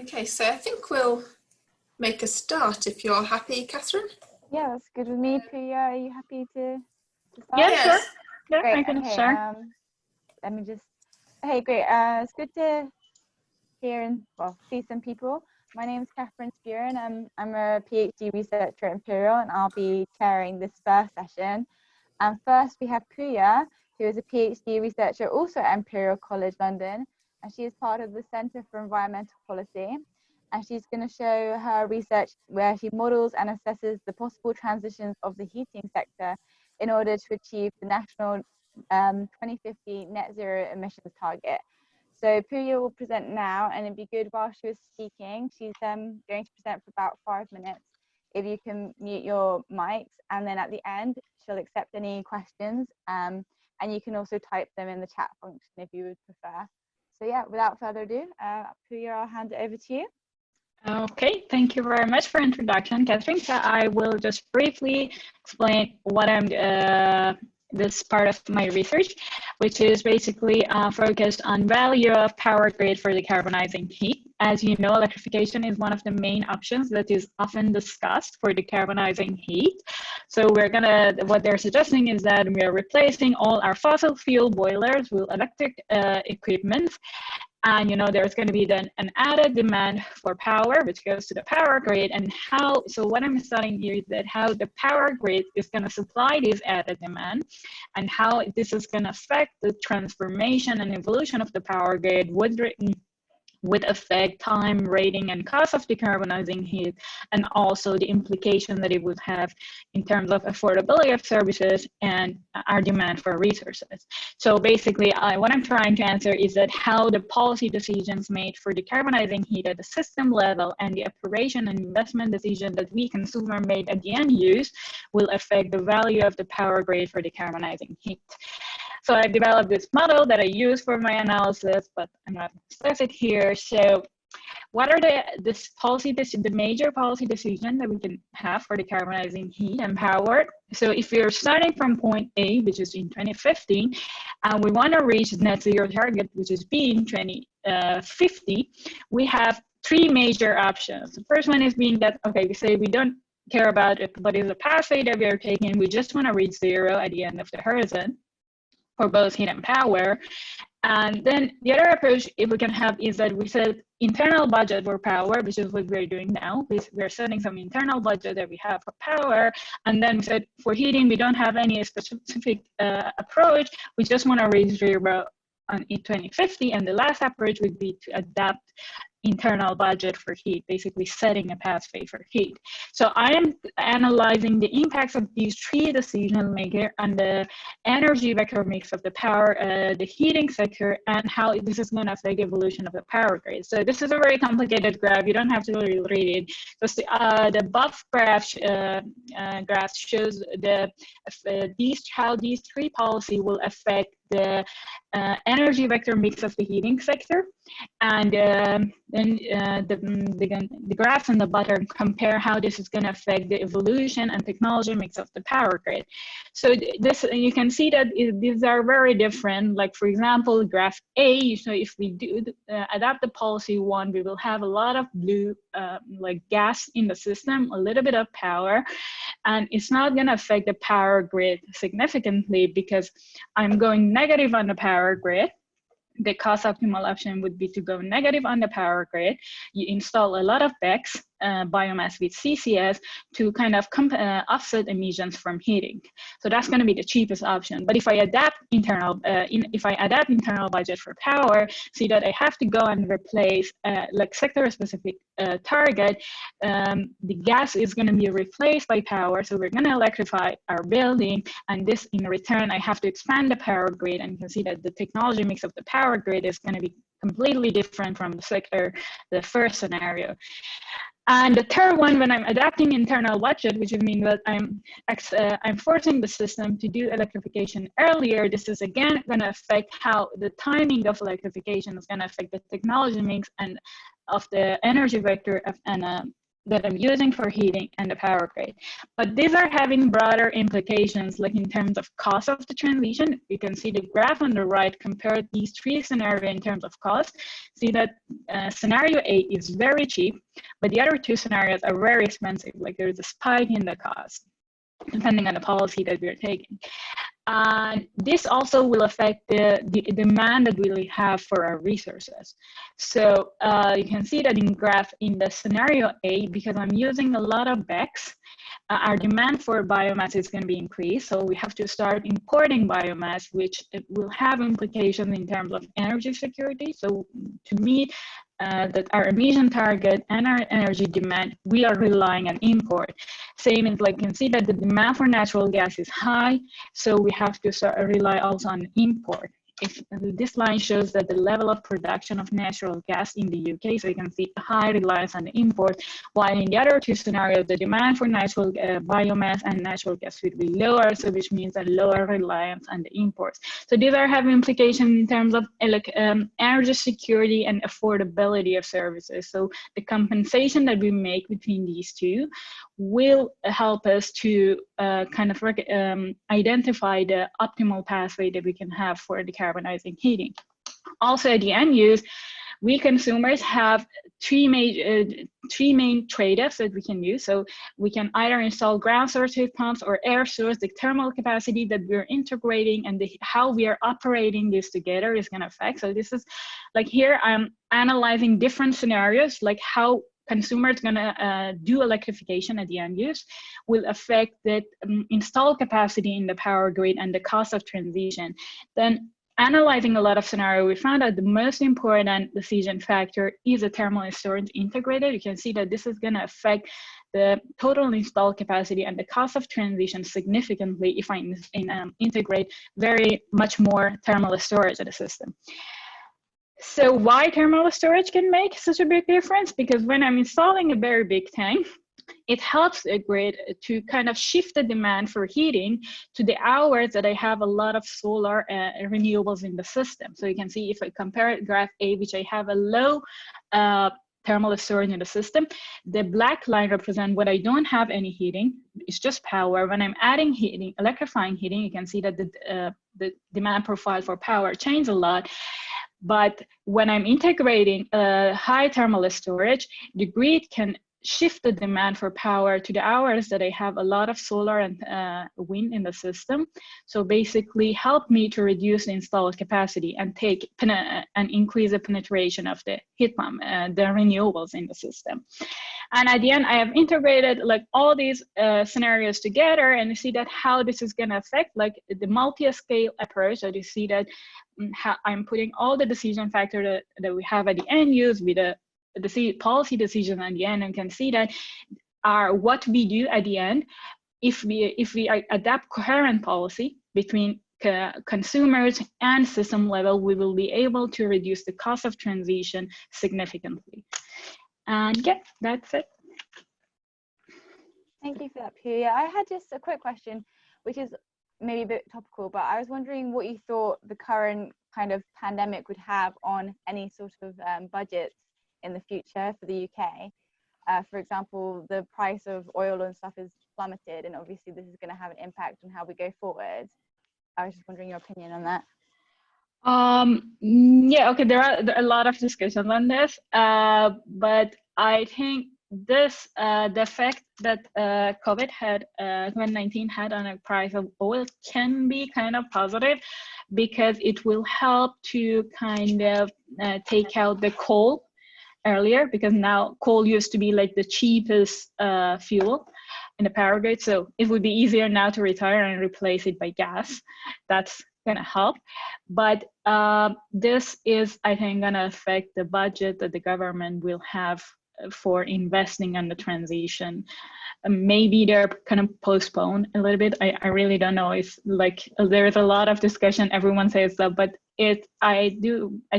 Okay, so I think we'll make a start if you're happy, Catherine. Yeah, that's good with me. Pooya, are you happy to start? Yeah, Yes. sure. Yeah, Great. I can Okay, start. let me just. Hey, great. It's good to hear and see some people. My name is Catherine Spurin. I'm a PhD researcher at Imperial, and I'll be chairing this first session. And first, we have Pooya, who is a PhD researcher also at Imperial College London, and she is part of the Centre for Environmental Policy. And she's going to show her research where she models and assesses the possible transitions of the heating sector in order to achieve the national 2050 net zero emissions target. So Pooya will present now, and it'd be good while she was speaking. She's going to present for about 5 minutes. If you can mute your mics, and then at the end, she'll accept any questions. And you can also type them in the chat function if you would prefer. So yeah, without further ado, Pooya, I'll hand it over to you. Okay, thank you very much for introduction, Catherine. So I will just briefly explain what this part of my research, which is basically focused on value of power grid for decarbonizing heat. As you know, electrification is one of the main options that is often discussed for decarbonizing heat. So what they're suggesting is that we are replacing all our fossil fuel boilers with electric equipment. And there's going to be then an added demand for power, which goes to the power grid. And so what I'm studying here is that how the power grid is going to supply this added demand, and how this is going to affect the transformation and evolution of the power grid would affect time, rating, and cost of decarbonizing heat, and also the implication that it would have in terms of affordability of services and our demand for resources. So basically, what I'm trying to answer is that how the policy decisions made for decarbonizing heat at the system level and the operation and investment decision that we consumer made at the end use will affect the value of the power grid for decarbonizing heat. So I've developed this model that I use for my analysis, but I'm not going to stress it here. So what are the major policy decisions that we can have for decarbonizing heat and power? So if we're starting from point A, which is in 2015, and we want to reach net zero target, which is B in 2050, we have three major options. The first one is being that, okay, we say we don't care about what is the pathway that we are taking. We just want to reach zero at the end of the horizon for both heat and power. And then the other approach if we can have is that we set internal budget for power, which is what we're doing now. We're setting some internal budget that we have for power. And then we said for heating, we don't have any specific approach. We just want to reach zero in 2050. And the last approach would be to adapt internal budget for heat, basically setting a pathway for heat. So I am analyzing the impacts of these three decision makers on the energy vector mix of the power, the heating sector, and how this is going to affect the evolution of the power grid. So this is a very complicated graph. You don't have to really read it. Just the above graph shows how these three policies will affect the energy vector mix of the heating sector, and then the graphs on the bottom compare how this is going to affect the evolution and technology mix of the power grid. So this, you can see that these are very different. Like for example, graph A, so if we do adapt the policy one, we will have a lot of blue like gas in the system, a little bit of power, and it's not going to affect the power grid significantly because I'm going negative on the power grid. The cost optimal option would be to go negative on the power grid. You install a lot of BECCS, biomass with CCS, to kind of offset emissions from heating. So that's going to be the cheapest option. But if I adapt internal budget for power, see that I have to go and replace like sector-specific target. The gas is going to be replaced by power, so we're going to electrify our building, and this in return I have to expand the power grid, and you can see that the technology mix of the power grid is going to be completely different from the first scenario. And the third one, when I'm adapting internal budget, which would mean that I'm forcing the system to do electrification earlier, this is again going to affect how the timing of electrification is going to affect the technology mix and of the energy vector that I'm using for heating and the power grid. But these are having broader implications, like in terms of cost of the transition. You can see the graph on the right compare these three scenarios in terms of cost. See that scenario A is very cheap, but the other two scenarios are very expensive. Like there's a spike in the cost, depending on the policy that we're taking. This also will affect the demand that we have for our resources. So you can see that in graph in the scenario A, because I'm using a lot of BECCS, our demand for biomass is going to be increased. So we have to start importing biomass, which it will have implications in terms of energy security. So to meet that our emission target and our energy demand, we are relying on import. Same as like you can see that the demand for natural gas is high, so we have to rely also on import. If this line shows that the level of production of natural gas in the UK, so you can see high reliance on the import, while in the other two scenarios, the demand for natural biomass and natural gas would be lower, so which means a lower reliance on the imports. So these are having implications in terms of energy security and affordability of services. So the compensation that we make between these two will help us to kind of identify the optimal pathway that we can have for decarbonizing heating. Also at the end use, we consumers have three main trade-offs that we can use. So we can either install ground source heat pumps or air source. The thermal capacity that we're integrating and how we are operating this together is going to affect. So this is like here I'm analyzing different scenarios, like how consumers going to do electrification at the end use will affect the installed capacity in the power grid and the cost of transition. Then analyzing a lot of scenarios, we found that the most important decision factor is a thermal storage integrated. You can see that this is going to affect the total installed capacity and the cost of transition significantly if I integrate very much more thermal storage in the system. So why thermal storage can make such a big difference? Because when I'm installing a very big tank, it helps the grid to kind of shift the demand for heating to the hours that I have a lot of solar renewables in the system. So you can see if I compare graph A, which I have a low thermal storage in the system, the black line represents when I don't have any heating, it's just power. When I'm adding heating, electrifying heating, you can see that the demand profile for power changes a lot. But when I'm integrating high thermal storage, the grid can shift the demand for power to the hours that I have a lot of solar and wind in the system. So basically help me to reduce the installed capacity and increase the penetration of the heat pump, the renewables in the system. And at the end, I have integrated like all these scenarios together, and you see that how this is going to affect like the multi-scale approach. So you see that I'm putting all the decision factors that we have at the end use with the policy decision at the end, and can see that are what we do at the end. If we adapt coherent policy between consumers and system level, we will be able to reduce the cost of transition significantly. And yeah, that's it. Thank you for that, Pooya. I had just a quick question, which is maybe a bit topical, but I was wondering what you thought the current kind of pandemic would have on any sort of budgets in the future for the UK. For example, the price of oil and stuff is plummeted, and obviously this is going to have an impact on how we go forward. I was just wondering your opinion on that. Yeah, okay, there are a lot of discussions on this, but I think this, the effect that COVID-19 had on the price of oil can be kind of positive, because it will help to kind of take out the coal earlier, because now coal used to be like the cheapest fuel in the power grid. So it would be easier now to retire and replace it by gas. That's going to help. But this is, I think, going to affect the budget that the government will have for investing on the transition. Maybe they're kind of postponed a little bit. I really don't know. It's like there's a lot of discussion. Everyone says that, but I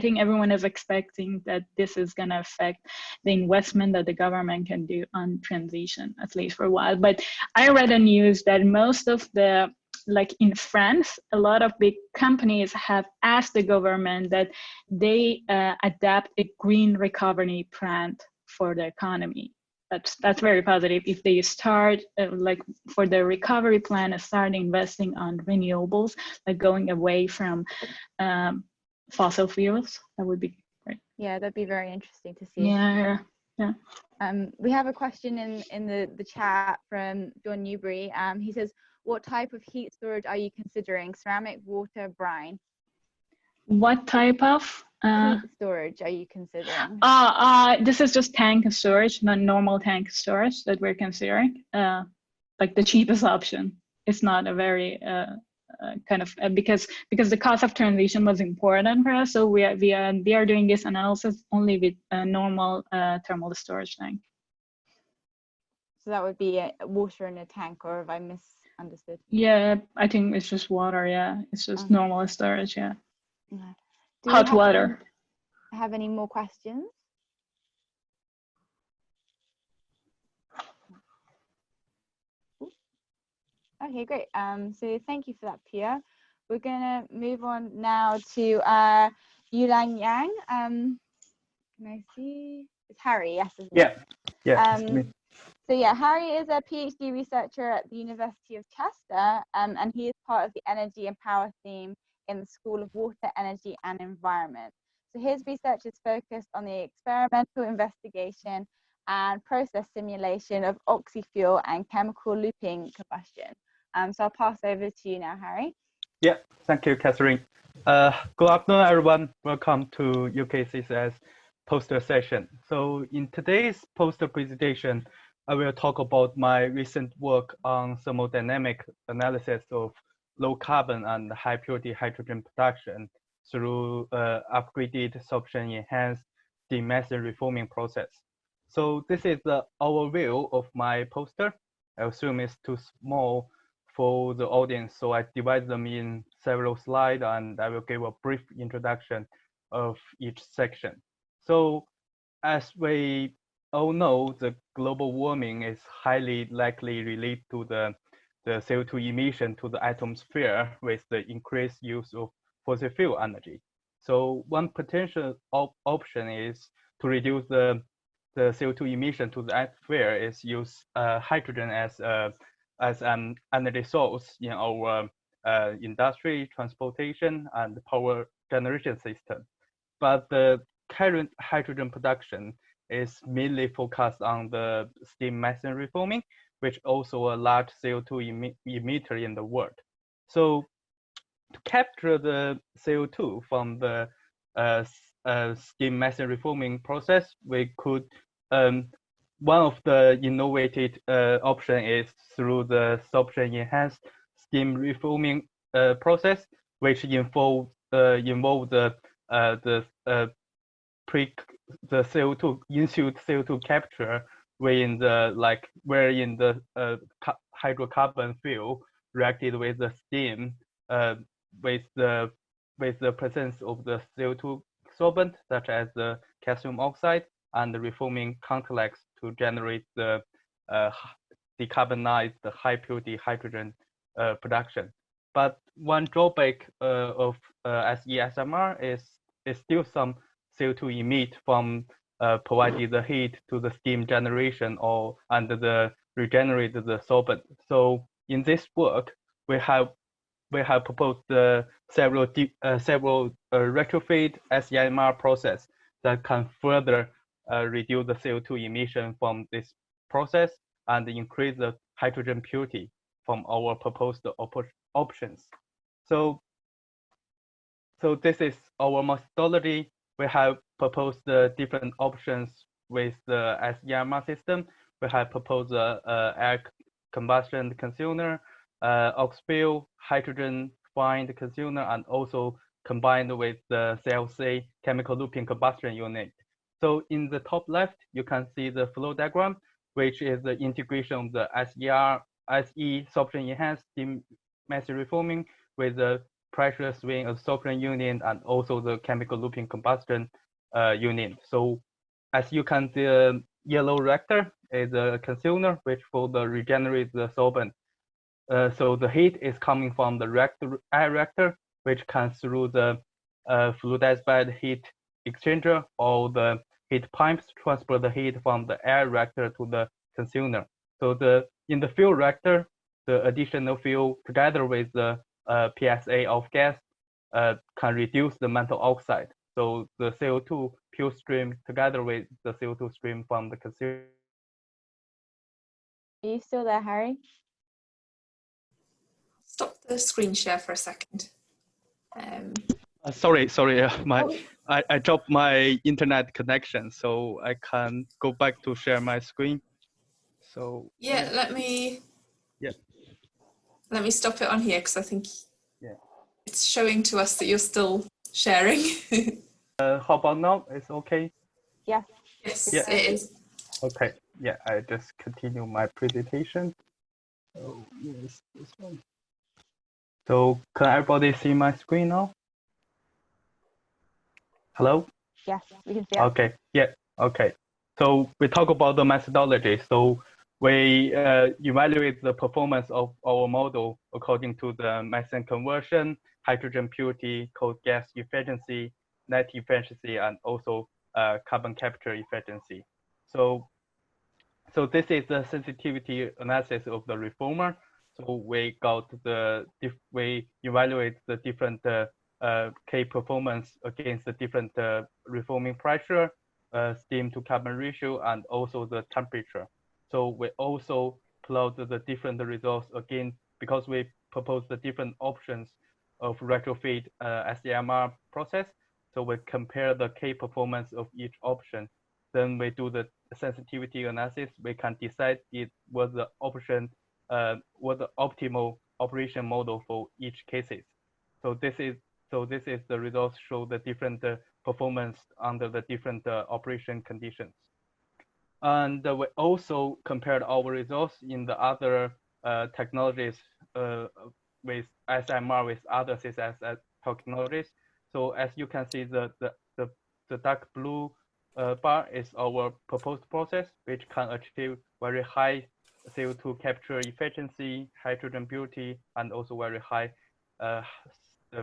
think everyone is expecting that this is going to affect the investment that the government can do on transition, at least for a while. But I read the news that most of the, like in France, a lot of big companies have asked the government that they adapt a green recovery plan for the economy. that's very positive. If they start like for the recovery plan, start investing on renewables, like going away from fossil fuels, that would be great. Yeah, that'd be very interesting to see. Yeah. We have a question in the chat from John Newbury. He says, what type of heat storage are you considering? Ceramic, water, brine? What type of heat storage are you considering? This is just tank storage, not normal tank storage that we're considering. Like the cheapest option. It's not a very kind of because the cost of transition was important for us, so we are doing this analysis only with a normal thermal storage tank. So that would be water in a tank, or have I misunderstood? Yeah, I think it's just water. Yeah, it's just normal storage. Yeah. Hot water. Have any more questions? Okay, great. So thank you for that, Pooya. We're gonna move on now to Yongliang. Can I see? It's Harry, yes, isn't it? Yeah. So yeah, Harry is a PhD researcher at the University of Chester, and he is part of the energy and power theme in the School of Water, Energy and Environment. So his research is focused on the experimental investigation and process simulation of oxy-fuel and chemical looping combustion. So I'll pass over to you now, Harry. Yeah, thank you, Catherine. Good afternoon, everyone. Welcome to UKCCS poster session. So in today's poster presentation, I will talk about my recent work on thermodynamic analysis of low carbon and high purity hydrogen production through upgraded sorption enhanced steam methane reforming process. So this is the overview of my poster. I assume it's too small for the audience, so I divide them in several slides, and I will give a brief introduction of each section. So as we all know, the global warming is highly likely related to the CO2 emission to the atmosphere with the increased use of fossil fuel energy. So one potential option is to reduce the CO2 emission to the atmosphere is use hydrogen as an energy source in our industry, transportation, and power generation system. But the current hydrogen production is mainly focused on the steam methane reforming, which also a large CO2 emitter in the world. So to capture the CO2 from the steam methane reforming process, we could, one of the innovative option is through the sorption enhanced steam reforming process, which involve the CO2 ensued CO2 capture wherein the hydrocarbon fuel reacted with the steam with the presence of the CO2 solvent such as the calcium oxide and the reforming counterlax to generate the decarbonized high purity hydrogen production. But one drawback of SESMR is still some CO2 emit from providing the heat to the steam generation or under the regenerate the solvent. So in this work, we have proposed several retrofit SEMR process that can further reduce the CO2 emission from this process and increase the hydrogen purity from our proposed options. So this is our methodology. We have proposed the different options with the SEMR system. We have proposed air combustion consumer, oxy-fuel, hydrogen find consumer, and also combined with the CLC chemical looping combustion unit. So in the top left, you can see the flow diagram, which is the integration of the SE sorption enhanced steam methane reforming with the pressure swing absorption unit and also the chemical looping combustion unit. So as you can see, the yellow reactor is a consumer which for the regenerate the solvent. So the heat is coming from the air reactor, which comes through the fluidized bed heat exchanger or the heat pipes transport the heat from the air reactor to the consumer. So in the fuel reactor, the additional fuel together with the PSA of gas can reduce the metal oxide. So the CO2 pure stream together with the CO2 stream from the consumer. Are you still there, Harry? Stop the screen share for a second. Sorry, I dropped my internet connection, so I can go back to share my screen. So yeah, let me stop it on here because I think it's showing to us that you're still sharing. How about now? It's okay. Yes. Yes, Yeah. it is. Okay. Yeah, I just continue my presentation. So yes, this one. So can everybody see my screen now? Hello? Yes, we can see it. Okay, yeah, okay. So we talk about the methodology. So we evaluate the performance of our model according to the methane conversion, hydrogen purity, cold gas efficiency, net efficiency, and also carbon capture efficiency. So this is the sensitivity analysis of the reformer. So we evaluate the different K performance against the different reforming pressure, steam to carbon ratio, and also the temperature. So we also plot the different results again because we propose the different options of retrofit SEMR process. So we compare the K performance of each option. Then we do the sensitivity analysis. We can decide what the optimal operation model for each cases. So this is the results show the different performance under the different operation conditions. And we also compared our results in the other technologies with SMR with other CCS technologies. So as you can see, the dark blue bar is our proposed process, which can achieve very high CO2 capture efficiency, hydrogen purity, and also very high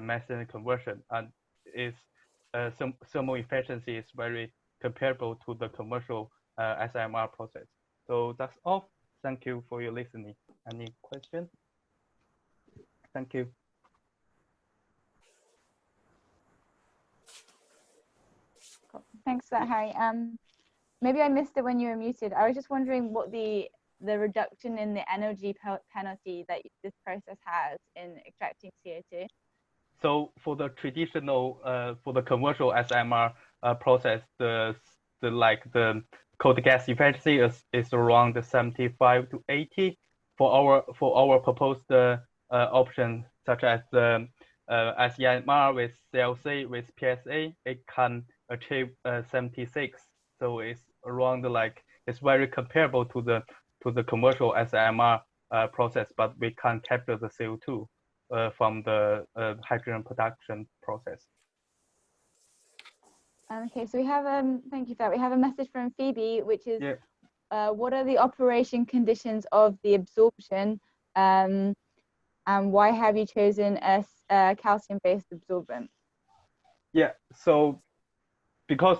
methane conversion, and some thermal efficiency is very comparable to the commercial SMR process. So that's all. Thank you for your listening. Any questions? Thank you. Cool. Thanks for that, Harry. Maybe I missed it when you were muted. I was just wondering what the reduction in the energy penalty that this process has in extracting CO2. So for the traditional, for the commercial SMR process, the cold gas efficiency is around 75 to 80. For our proposed option, such as the SEMR with CLC with PSA, it can achieve 76. So it's around it's very comparable to the commercial SMR process, but we can capture the CO2 from the hydrogen production process. Okay, so we have thank you for that. We have a message from Phoebe, which is what are the operation conditions of the absorption, and why have you chosen a calcium-based absorbent? Yeah, so because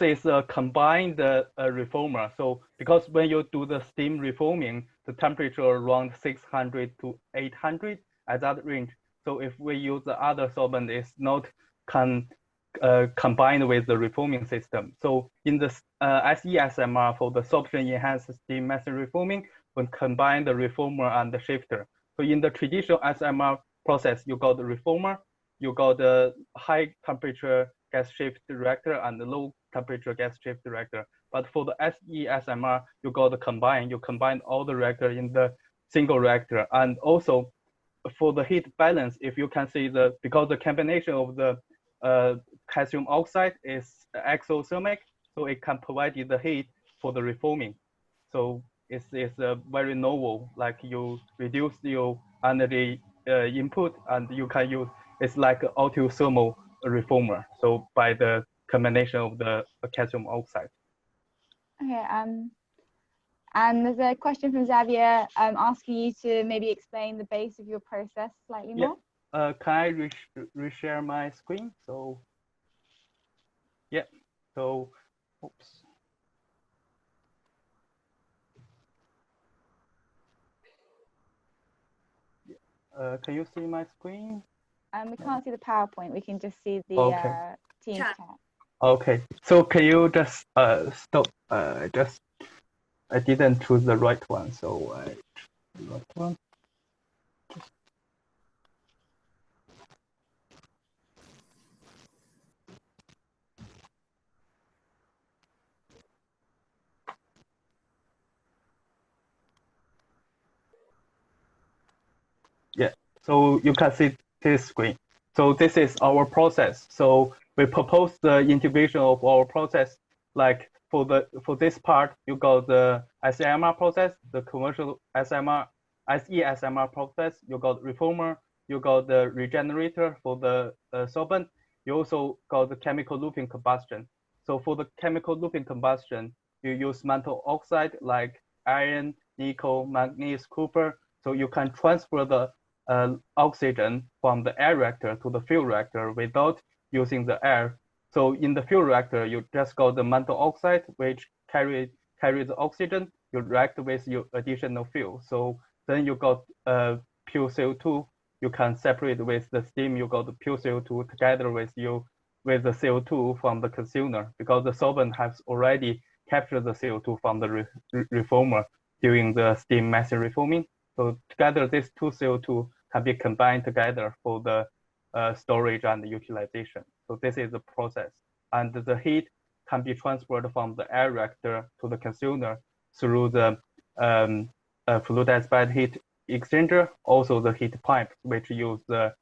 it's a combined reformer, so because when you do the steam reforming, the temperature around 600 to 800 at that range. So if we use the other solvent, it's not combined with the reforming system. So in the SESMR for the sorption enhanced steam method reforming, we combine the reformer and the shifter. So in the traditional SMR process, you got the reformer, you got the high temperature gas shift reactor and the low temperature gas shift reactor. But for the SESMR, you got the combine. You combine all the reactor in the single reactor. And also for the heat balance, if you can see because the combination of the calcium oxide is exothermic, so it can provide you the heat for the reforming. So it's very novel, like you reduce your energy input and you can use, it's like an autothermal reformer. So by the combination of the calcium oxide. Okay, and there's a question from Xavier asking you to maybe explain the base of your process slightly more. Can I reshare my screen? So yeah, So, oops. Can you see my screen? We can't see the PowerPoint. We can just see the Okay. Teams Chat. chat. Okay. So can you just stop? Just I didn't choose the right one, so I choose the right one. Yeah, so you can see this screen. So this is our process. So we propose the integration of our process. Like for this part, you got the SEMR process, the commercial SMR, SESMR process. You got reformer. You got the regenerator for the solvent. You also got the chemical looping combustion. So for the chemical looping combustion, you use metal oxide like iron, nickel, manganese, copper. So you can transfer the oxygen from the air reactor to the fuel reactor without using the air. So in the fuel reactor, you just got the metal oxide, which carry the oxygen. You react with your additional fuel. So then you got pure CO2. You can separate with the steam. You got the pure CO2 together with the CO2 from the consumer, because the solvent has already captured the CO2 from the reformer during the steam methane reforming. So together, these two CO2 can be combined together for the storage and utilization. So this is the process. And the heat can be transferred from the air reactor to the consumer through the fluidized bed heat exchanger, also the heat pipes, which use the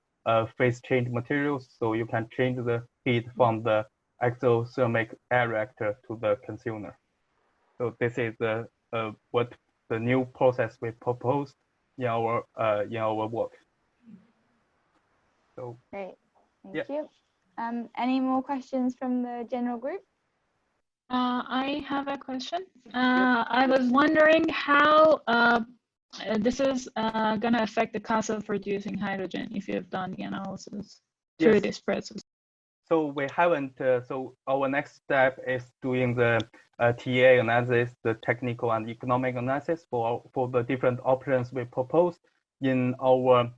phase change materials. So you can change the heat from the exothermic air reactor to the consumer. So this is what the new process we proposed in our work. So Great, thank yeah. you. Any more questions from the general group? I have a question. I was wondering how this is going to affect the cost of producing hydrogen if you've done the analysis through Yes. this process. So we haven't. So our next step is doing the TA analysis, the technical and economic analysis for the different options we proposed in our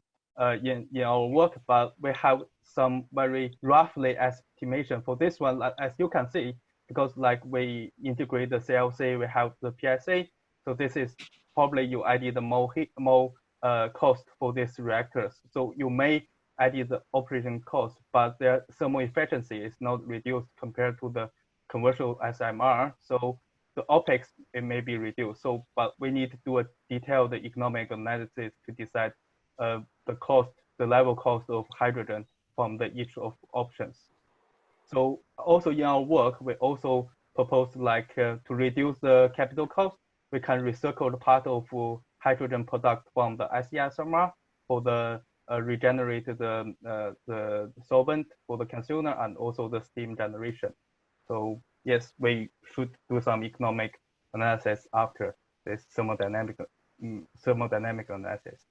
work. But we have some very roughly estimation for this one, as you can see, because like we integrate the CLC, we have the PSA. So this is probably you added more cost for these reactors. So you may added the operation cost, but their thermal efficiency is not reduced compared to the commercial SMR. So the OPEX, it may be reduced. So, but we need to do a detailed economic analysis to decide the cost, the level cost of hydrogen from each of options. So also in our work, we also propose like to reduce the capital cost. We can recycle the part of hydrogen product from the SESMR for the regenerate the solvent for the consumer and also the steam generation. So yes, we should do some economic analysis after this thermodynamic analysis.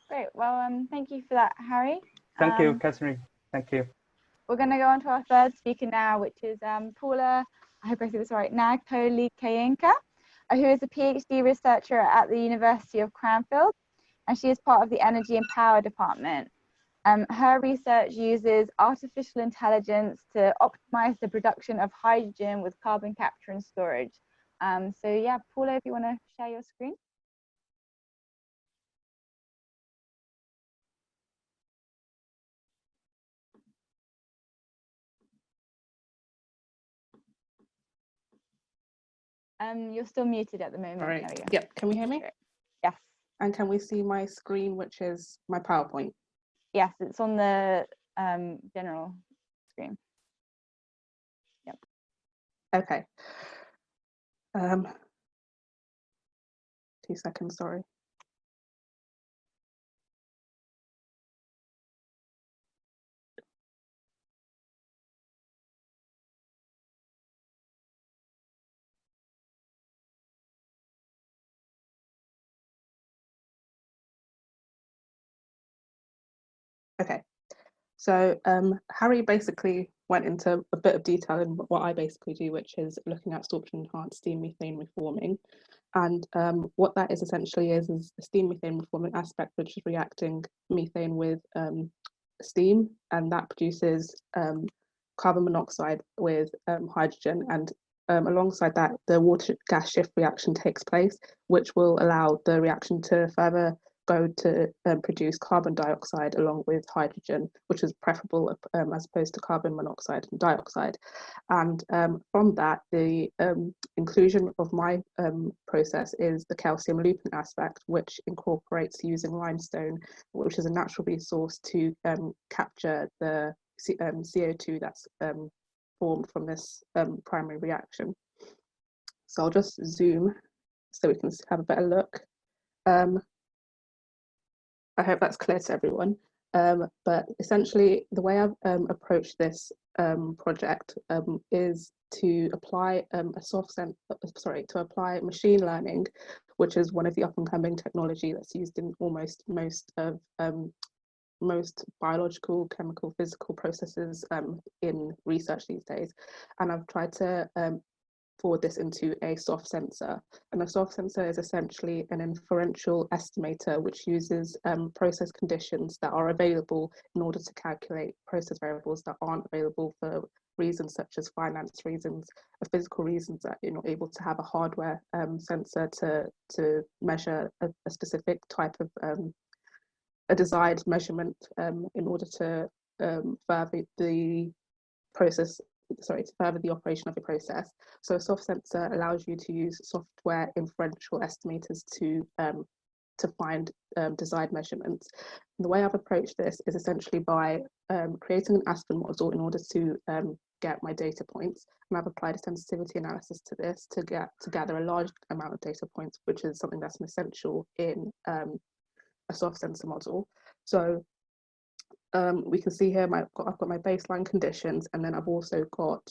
Great, well, thank you for that, Harry. Thank you, Catherine. Thank you. We're going to go on to our third speaker now, which is Paula, I hope I say this right, Nkulikiyinka, who is a PhD researcher at the University of Cranfield, and she is part of the Energy and Power Department. Her research uses artificial intelligence to optimize the production of hydrogen with carbon capture and storage. So yeah, Paula, if you want to share your screen. You're still muted at the moment. All right. There we go. Yep. Can we hear me? Yes. And can we see my screen, which is my PowerPoint? Yes, it's on the general screen. Yep. Okay. 2 seconds, sorry. Okay. So Harry basically went into a bit of detail in what I basically do, which is looking at sorption enhanced steam methane reforming. And what that is essentially is a steam methane reforming aspect, which is reacting methane with steam, and that produces carbon monoxide with hydrogen. And alongside that, the water gas shift reaction takes place, which will allow the reaction to further go to produce carbon dioxide along with hydrogen, which is preferable as opposed to carbon monoxide and dioxide. And from that, the inclusion of my process is the calcium looping aspect, which incorporates using limestone, which is a natural resource, to capture the CO2 that's formed from this primary reaction. So I'll just zoom so we can have a better look. I hope that's clear to everyone. But essentially, the way I've approached this project is to apply to apply machine learning, which is one of the up-and-coming technology that's used in almost most biological, chemical, physical processes in research these days. And I've tried to forward this into a soft sensor. And a soft sensor is essentially an inferential estimator which uses process conditions that are available in order to calculate process variables that aren't available for reasons such as finance reasons, or physical reasons that you're not able to have a hardware sensor to measure a specific type of a desired measurement in order to further the process, to further the operation of the process. So a soft sensor allows you to use software inferential estimators to find desired measurements. And the way I've approached this is essentially by creating an Aspen model in order to get my data points. And I've applied a sensitivity analysis to this to gather a large amount of data points, which is something that's essential in a soft sensor model. So we can see here I've got my baseline conditions, and then I've also got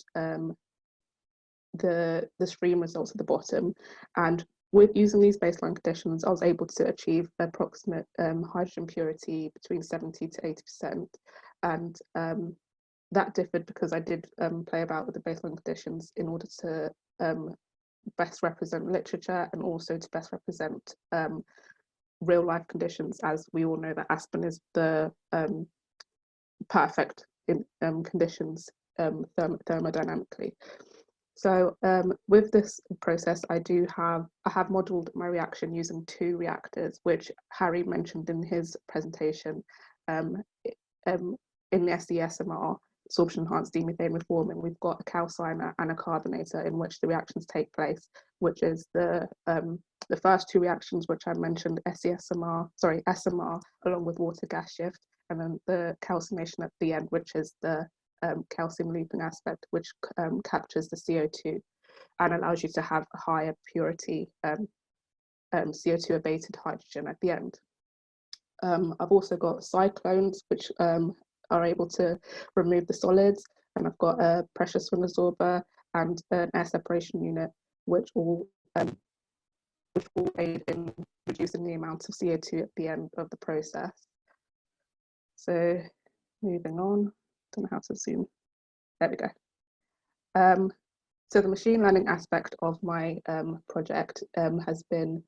the stream results at the bottom. And with using these baseline conditions, I was able to achieve approximate hydrogen purity between 70 to 80%. And that differed because I did play about with the baseline conditions in order to best represent literature and also to best represent real life conditions, as we all know that Aspen is the perfect in conditions thermodynamically. So with this process, I have modelled my reaction using two reactors, which Harry mentioned in his presentation. In the SESMR, sorption enhanced steam-methane reforming, we've got a calciner and a carbonator in which the reactions take place, which is the first two reactions which I mentioned, SMR along with water gas shift, and then the calcination at the end, which is the calcium looping aspect, which captures the CO2 and allows you to have a higher purity CO2 abated hydrogen at the end. I've also got cyclones, which are able to remove the solids, and I've got a pressure swing absorber and an air separation unit, which will aid in reducing the amount of CO2 at the end of the process. So moving on, don't know how to zoom. There we go. So the machine learning aspect of my project has been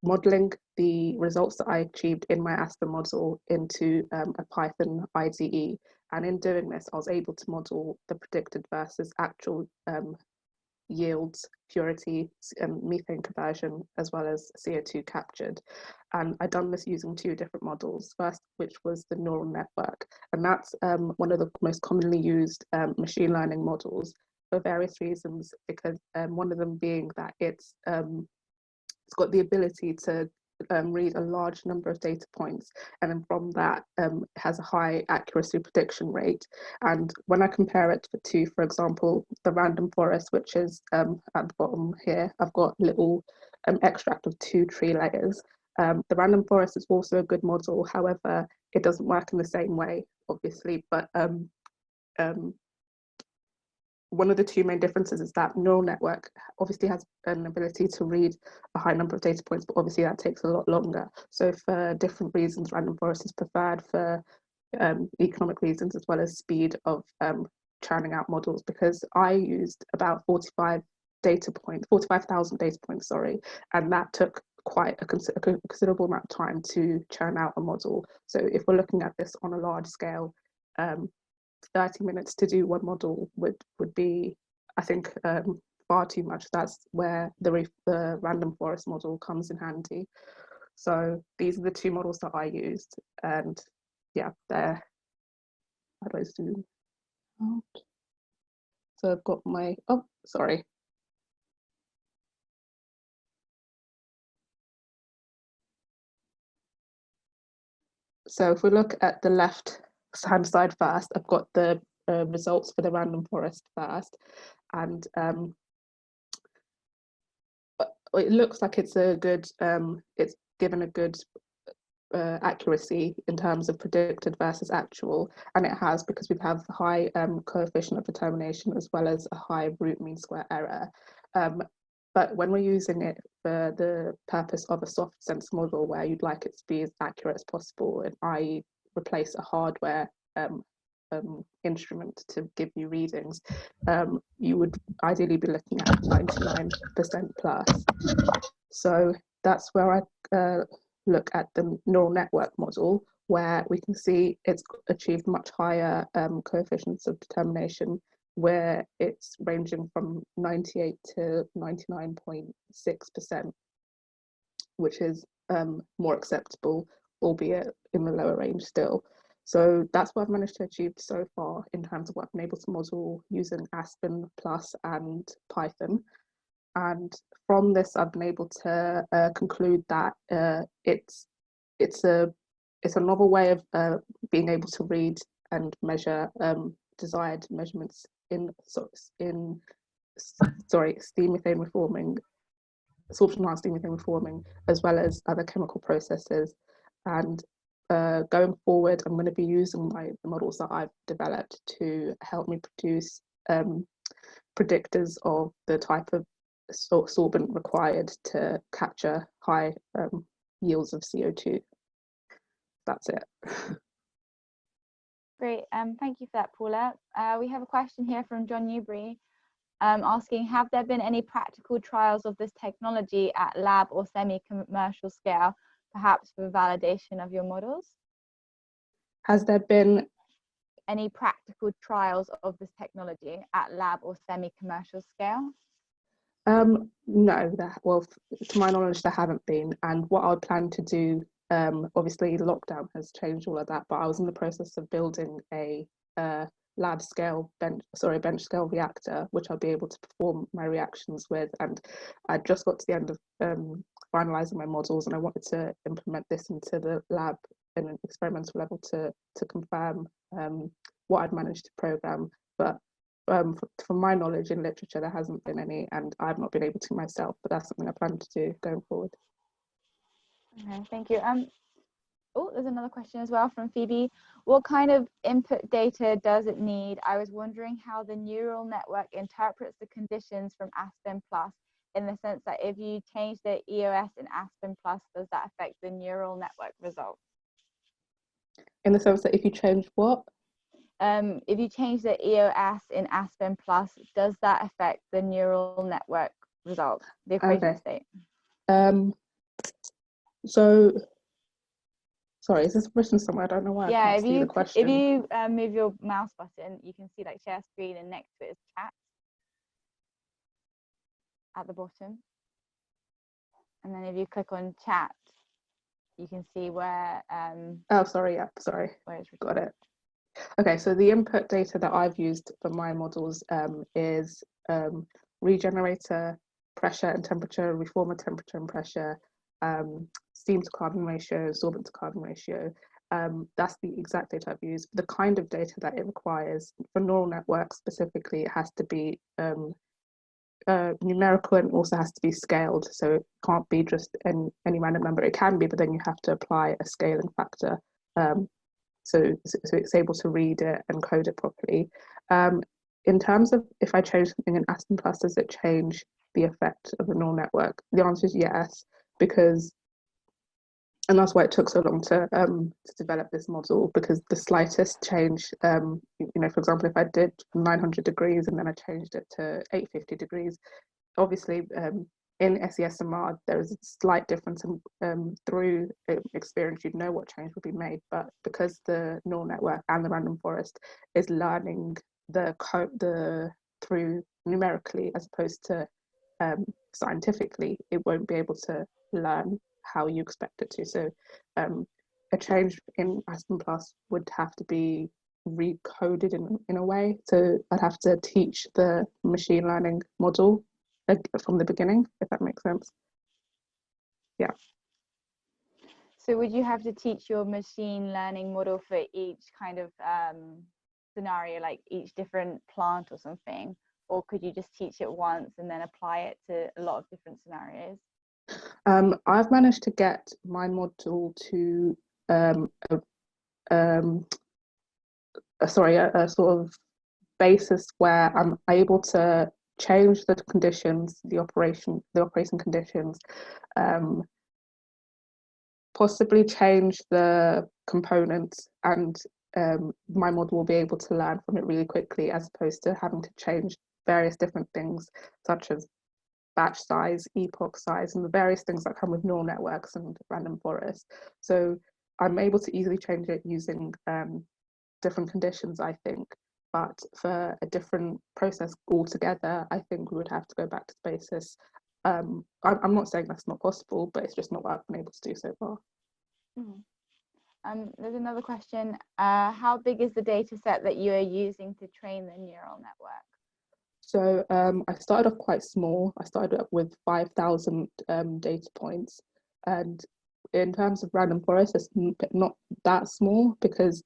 modeling the results that I achieved in my Aspen model into a Python IDE. And in doing this, I was able to model the predicted versus actual yields, purity, methane conversion, as well as CO2 captured. And I've done this using two different models. First, which was the neural network. And that's one of the most commonly used machine learning models for various reasons, because one of them being that it's got the ability to read a large number of data points, and then from that has a high accuracy prediction rate. And when I compare it to, for example, the random forest, which is at the bottom here, I've got a little extract of 2 tree layers. The random forest is also a good model, however, it doesn't work in the same way, obviously, but one of the two main differences is that neural network obviously has an ability to read a high number of data points, but obviously that takes a lot longer. So for different reasons, random forest is preferred. For economic reasons as well as speed of churning out models, because I used about 45,000 data points, sorry, and that took quite a considerable amount of time to churn out a model. So if we're looking at this on a large scale, 30 minutes to do one model would be, I think, far too much. That's where the random forest model comes in handy. So these are the two models that I used, and yeah, they're, how do I zoom out? So I've got my, oh, sorry. So if we look at the left hand side first, I've got the results for the random forest first, and it looks like it's a good, it's given a good accuracy in terms of predicted versus actual, and it has, because we have high coefficient of determination as well as a high root mean square error. But when we're using it for the purpose of a soft sense model where you'd like it to be as accurate as possible, and i.e. replace a hardware instrument to give you readings, you would ideally be looking at 99% plus. So that's where I look at the neural network model, where we can see it's achieved much higher coefficients of determination, where it's ranging from 98 to 99.6%, which is more acceptable, albeit in the lower range still. So that's what I've managed to achieve so far in terms of what I've been able to model using Aspen Plus and Python. And from this, I've been able to conclude that it's a novel way of being able to read and measure desired measurements in steam methane reforming, sorption enhanced steam methane reforming, as well as other chemical processes. And going forward, I'm going to be using the models that I've developed to help me produce predictors of the type of sorbent required to capture high yields of CO2. That's it. Great, thank you for that, Paula. We have a question here from John Newbury asking, have there been any practical trials of this technology at lab or semi-commercial scale, perhaps for validation of your models? Has there been any practical trials of this technology at lab or semi-commercial scale? No, well, to my knowledge, there haven't been. And what I would plan to do, obviously lockdown has changed all of that, but I was in the process of building a bench scale reactor, which I'll be able to perform my reactions with. And I just got to the end of finalizing my models, and I wanted to implement this into the lab in an experimental level to confirm what I'd managed to program. But from my knowledge in literature, there hasn't been any, and I've not been able to myself, but that's something I plan to do going forward. Okay, thank you. Oh, there's another question as well from Phoebe. What kind of input data does it need? I was wondering how the neural network interprets the conditions from Aspen Plus, in the sense that if you change the EOS in Aspen Plus, does that affect the neural network result? In the sense that if you change what? If you change the EOS in Aspen Plus, does that affect the neural network result, the equation state? So, sorry, is this written somewhere? I don't know why I can't see the question. If you move your mouse button, you can see like share screen, and next to it is chat at the bottom. And then if you click on chat, you can see where oh, sorry, yeah, sorry, got it. Okay, so the input data that I've used for my models is regenerator pressure and temperature, reformer temperature and pressure, steam to carbon ratio, sorbent to carbon ratio. That's the exact data I've used. The kind of data that it requires for neural networks specifically, it has to be numerical, and also has to be scaled. So it can't be just any random number. It can be, but then you have to apply a scaling factor. So it's able to read it and code it properly. In terms of if I change something in Aspen Plus, does it change the effect of the neural network? The answer is yes, because and that's why it took so long to develop this model, because the slightest change, you know, for example, if I did 900 degrees and then I changed it to 850 degrees, obviously in SESMR there is a slight difference, and through experience you'd know what change would be made. But because the neural network and the random forest is learning the through numerically as opposed to scientifically, it won't be able to learn how you expect it to. So a change in Aspen Plus would have to be recoded in a way. So I'd have to teach the machine learning model from the beginning, if that makes sense. Yeah. So would you have to teach your machine learning model for each kind of scenario, like each different plant or something? Or could you just teach it once and then apply it to a lot of different scenarios? I've managed to get my model to a sort of basis where I'm able to change the conditions, the operating conditions, possibly change the components, and my model will be able to learn from it really quickly, as opposed to having to change various different things such as batch size, epoch size, and the various things that come with neural networks and random forests. So I'm able to easily change it using different conditions, I think. But for a different process altogether, I think we would have to go back to basis. I'm not saying that's not possible, but it's just not what I've been able to do so far. There's another question. How big is the data set that you are using to train the neural network? So I started off quite small. I started up with 5,000 data points. And in terms of random forest, it's not that small, because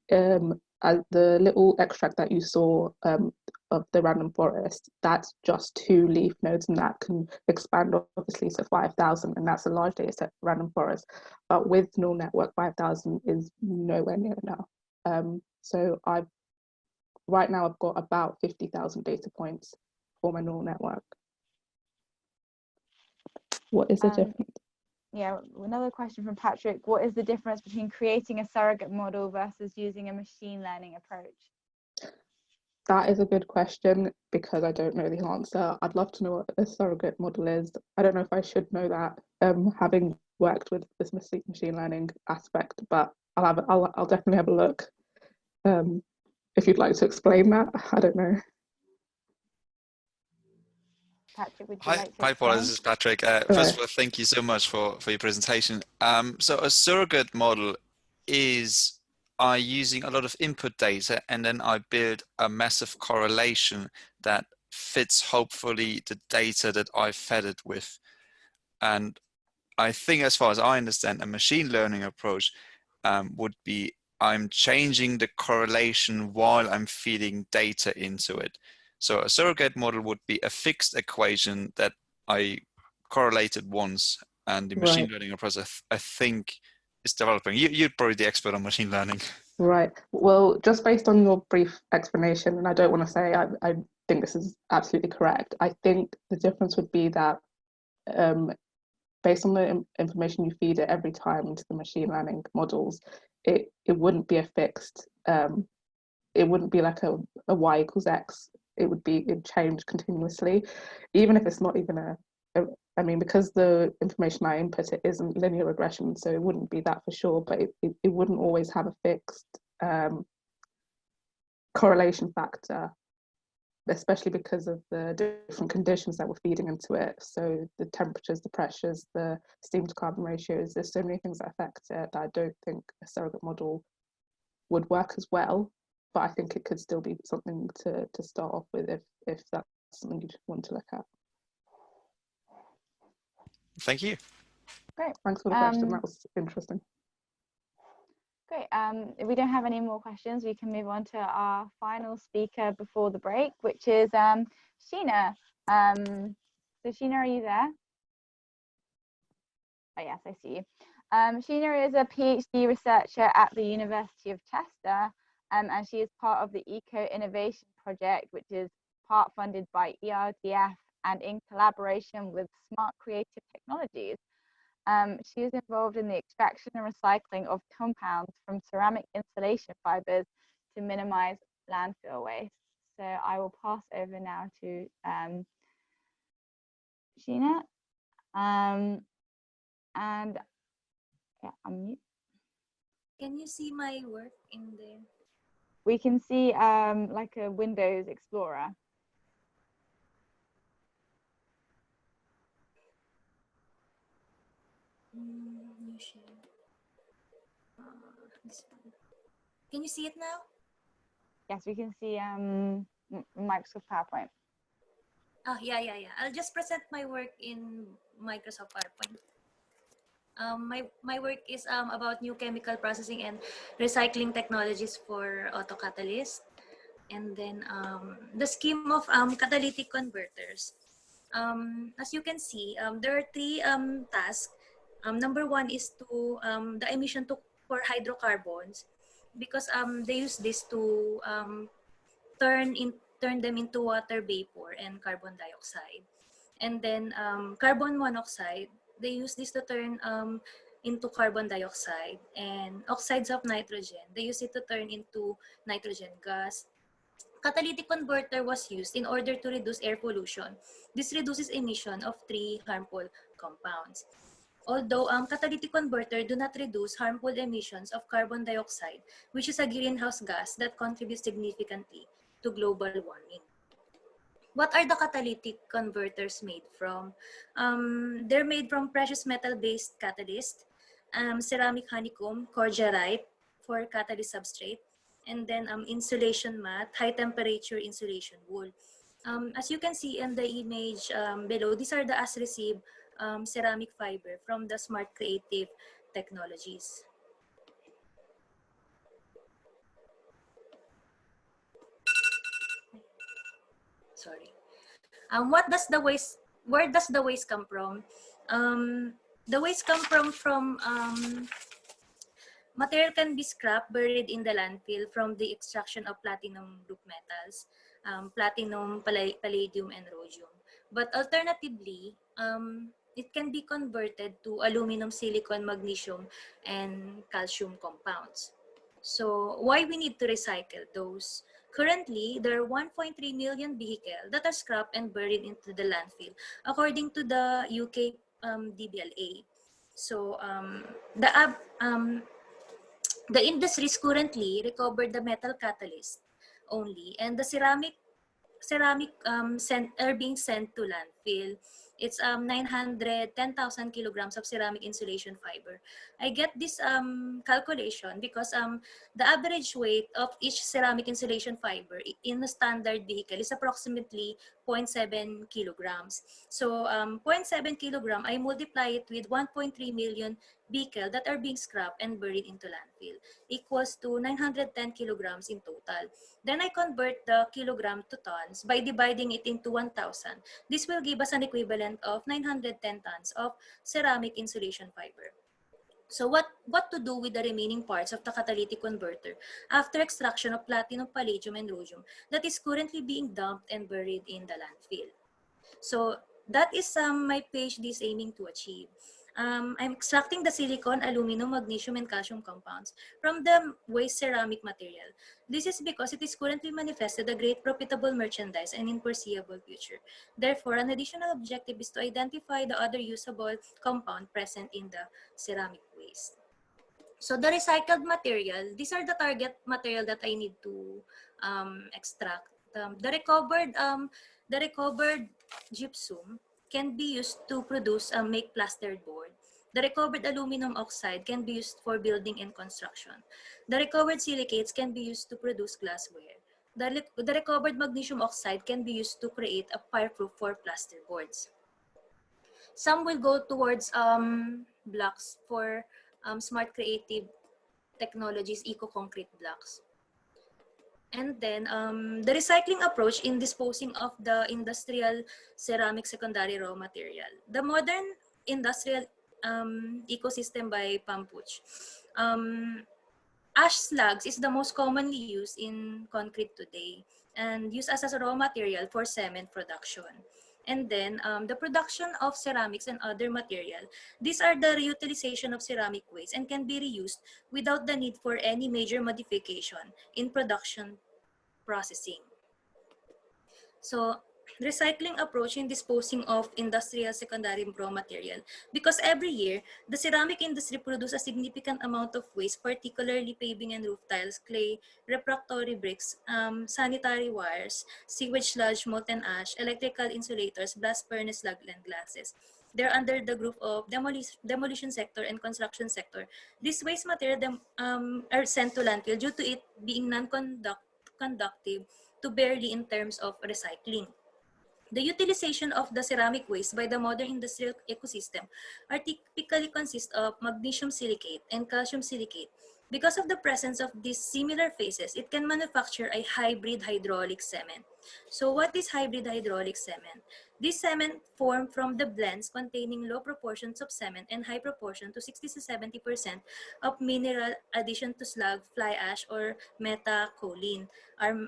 the little extract that you saw of the random forest, that's just 2 leaf nodes, and that can expand obviously to 5,000, and that's a large data set for random forest. But with neural network, 5,000 is nowhere near enough. So right now I've got about 50,000 data points for my neural network. What is the difference? Yeah, another question from Patrick. What is the difference between creating a surrogate model versus using a machine learning approach? That is a good question, because I don't know the answer. I'd love to know what a surrogate model is. I don't know if I should know that, having worked with this machine learning aspect, but I'll definitely have a look. If you'd like to explain that, I don't know. Patrick, would you like to Hi, Paula, explain? this is Patrick. First of all, thank you so much for your presentation. So a surrogate model is using a lot of input data, and then I build a massive correlation that fits, hopefully, the data that I fed it with. And I think, as far as I understand, a machine learning approach would be I'm changing the correlation while I'm feeding data into it. So a surrogate model would be a fixed equation that I correlated once, and the machine learning approach I think is developing. You're probably the expert on machine learning. Right. Well, just based on your brief explanation, and I don't want to say I think this is absolutely correct, I think the difference would be that based on the information you feed it every time into the machine learning models, it wouldn't be a fixed, it wouldn't be like a y equals x. It'd change continuously, even if it's not even I mean, because the information I input it isn't linear regression, so it wouldn't be that for sure, but it wouldn't always have a fixed correlation factor, especially because of the different conditions that we're feeding into it. So the temperatures, the pressures, the steam to carbon ratios, there's so many things that affect it that I don't think a surrogate model would work as well. But I think it could still be something to start off with if that's something you'd want to look at. Thank you. Great. Thanks for the question. That was interesting. Great. If we don't have any more questions, we can move on to our final speaker before the break, which is Sheena. So Sheena, are you there? Oh yes, I see you. Sheena is a PhD researcher at the University of Chester, and she is part of the Eco Innovation Project, which is part funded by ERDF and in collaboration with Smart Creative Technologies. She is involved in the extraction and recycling of compounds from ceramic insulation fibers to minimize landfill waste. So I will pass over now to Sheena. And yeah, unmute. Can you see my work in there? We can see like a Windows Explorer. New share. This one. Can you see it now? Yes, we can see Microsoft PowerPoint. Oh, yeah. I'll just present my work in Microsoft PowerPoint. My work is about new chemical processing and recycling technologies for autocatalysts. And then the scheme of catalytic converters. As you can see, there are three tasks. Number one is to the emission for hydrocarbons, because they use this to turn them into water vapor and carbon dioxide. And then carbon monoxide, they use this to turn into carbon dioxide, and oxides of nitrogen, they use it to turn into nitrogen gas. Catalytic converter was used in order to reduce air pollution. This reduces emission of three harmful compounds. Although catalytic converter do not reduce harmful emissions of carbon dioxide, which is a greenhouse gas that contributes significantly to global warming. What are the catalytic converters made from? They're made from precious metal-based catalyst, ceramic honeycomb, cordiarite for catalyst substrate, and then insulation mat, high temperature insulation wool. As you can see in the image below, these are the as received ceramic fiber from the Smart Creative Technologies. Sorry. Where does the waste come from? The waste come from material can be scrapped, buried in the landfill from the extraction of platinum group metals, platinum, palladium, and rhodium. But alternatively, it can be converted to aluminum, silicon, magnesium, and calcium compounds. So why we need to recycle those? Currently, there are 1.3 million vehicles that are scrapped and buried into the landfill, according to the UK DBLA. So the industries currently recover the metal catalyst only, and the ceramic are being sent to landfill. It's 910,000 kilograms of ceramic insulation fiber. I get this calculation because the average weight of each ceramic insulation fiber in a standard vehicle is approximately 0.7 kilograms. So 0.7 kilogram, I multiply it with 1.3 million vehicles that are being scrapped and buried into landfill, equals to 910 kilograms in total. Then I convert the kilogram to tons by dividing it into 1,000. This will give us an equivalent of 910 tons of ceramic insulation fiber. So what to do with the remaining parts of the catalytic converter after extraction of platinum, palladium, and rhodium that is currently being dumped and buried in the landfill? So that is my PhD is aiming to achieve. I'm extracting the silicon, aluminum, magnesium, and calcium compounds from the waste ceramic material. This is because it is currently manifested a great profitable merchandise and in foreseeable future. Therefore, an additional objective is to identify the other usable compound present in the ceramic waste. So the recycled material, these are the target material that I need to extract. The recovered gypsum can be used to produce make plastered board. The recovered aluminum oxide can be used for building and construction. The recovered silicates can be used to produce glassware. The recovered magnesium oxide can be used to create a fireproof for plaster boards. Some will go towards blocks for Smart Creative Technologies eco-concrete blocks. And then the recycling approach in disposing of the industrial ceramic secondary raw material. The modern industrial ecosystem by Pampuch. Ash slugs is the most commonly used in concrete today and used as a raw material for cement production. And then the production of ceramics and other material. These are the reutilization of ceramic waste and can be reused without the need for any major modification in production processing. So recycling approach in disposing of industrial secondary raw material, because every year the ceramic industry produces a significant amount of waste, particularly paving and roof tiles, clay, refractory bricks, sanitary wires, sewage sludge, molten ash, electrical insulators, blast furnace slag, and glasses. They're under the group of demolition sector and construction sector. This waste material are sent to landfill due to it being non-conductive to barely in terms of recycling. The utilization of the ceramic waste by the modern industrial ecosystem are typically consist of magnesium silicate and calcium silicate. Because of the presence of these similar phases, it can manufacture a hybrid hydraulic cement. So what is hybrid hydraulic cement? This cement formed from the blends containing low proportions of cement and high proportion to 60 to 70% of mineral addition to slag, fly ash, or metacholine are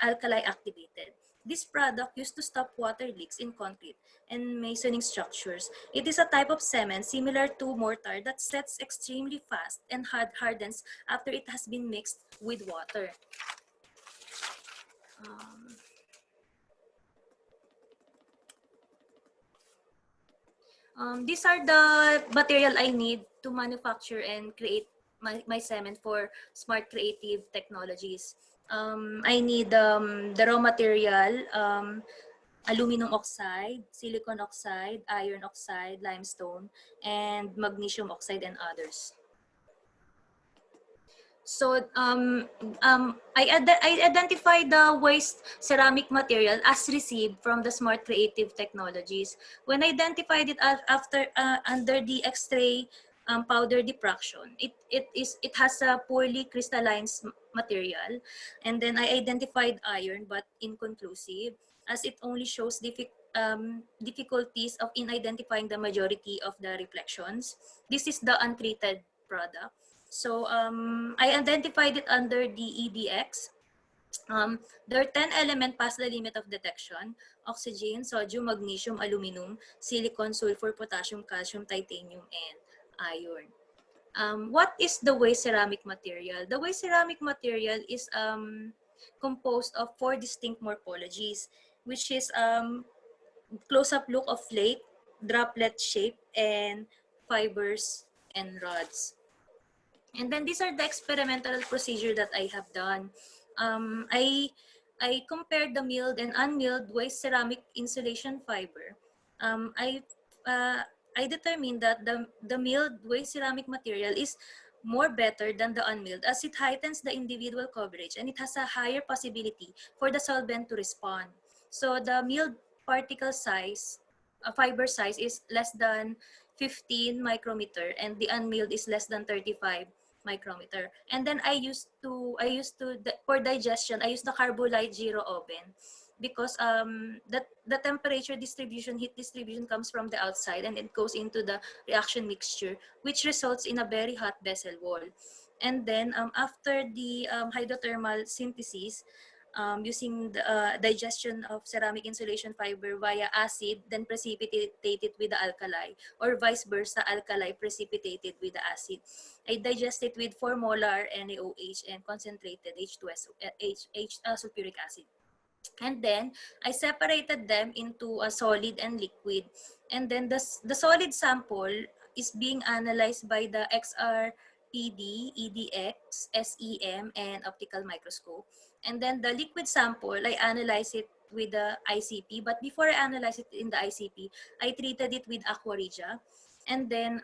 alkali activated. This product used to stop water leaks in concrete and masoning structures. It is a type of cement similar to mortar that sets extremely fast and hardens after it has been mixed with water. These are the material I need to manufacture and create my cement for smart creative technologies. I need the raw material, aluminum oxide, silicon oxide, iron oxide, limestone, and magnesium oxide, and others. So I identified the waste ceramic material as received from the smart creative technologies. When I identified it after under the X-ray powder diffraction, it has a poorly crystalline material, and then I identified iron but inconclusive, as it only shows difficulties in identifying the majority of the reflections. This is the untreated product. So I identified it under the EDX. There are 10 elements past the limit of detection: oxygen, sodium, magnesium, aluminum, silicon, sulfur, potassium, calcium, titanium, and iron. What is the waste ceramic material? The waste ceramic material is composed of 4 distinct morphologies, which is close-up look of flake, droplet shape, and fibers and rods. And then these are the experimental procedure that I have done. I compared the milled and unmilled waste ceramic insulation fiber. I determined that the milled waste ceramic material is more better than the unmilled, as it heightens the individual coverage and it has a higher possibility for the solvent to respond. So the milled particle size, fiber size, is less than 15 micrometer, and the unmilled is less than 35 micrometer. And then for digestion, I use the Carbolite Zero oven, because the temperature distribution, heat distribution comes from the outside and it goes into the reaction mixture, which results in a very hot vessel wall. And then after the hydrothermal synthesis, using the digestion of ceramic insulation fiber via acid, then precipitated with the alkali, or vice versa, alkali precipitated with the acid. I digest it with 4 molar NaOH and concentrated sulfuric acid. And then I separated them into a solid and liquid. And then the solid sample is being analyzed by the XRPD, EDX, SEM, and optical microscope. And then the liquid sample, I analyze it with the ICP. But before I analyze it in the ICP, I treated it with aqua regia. And then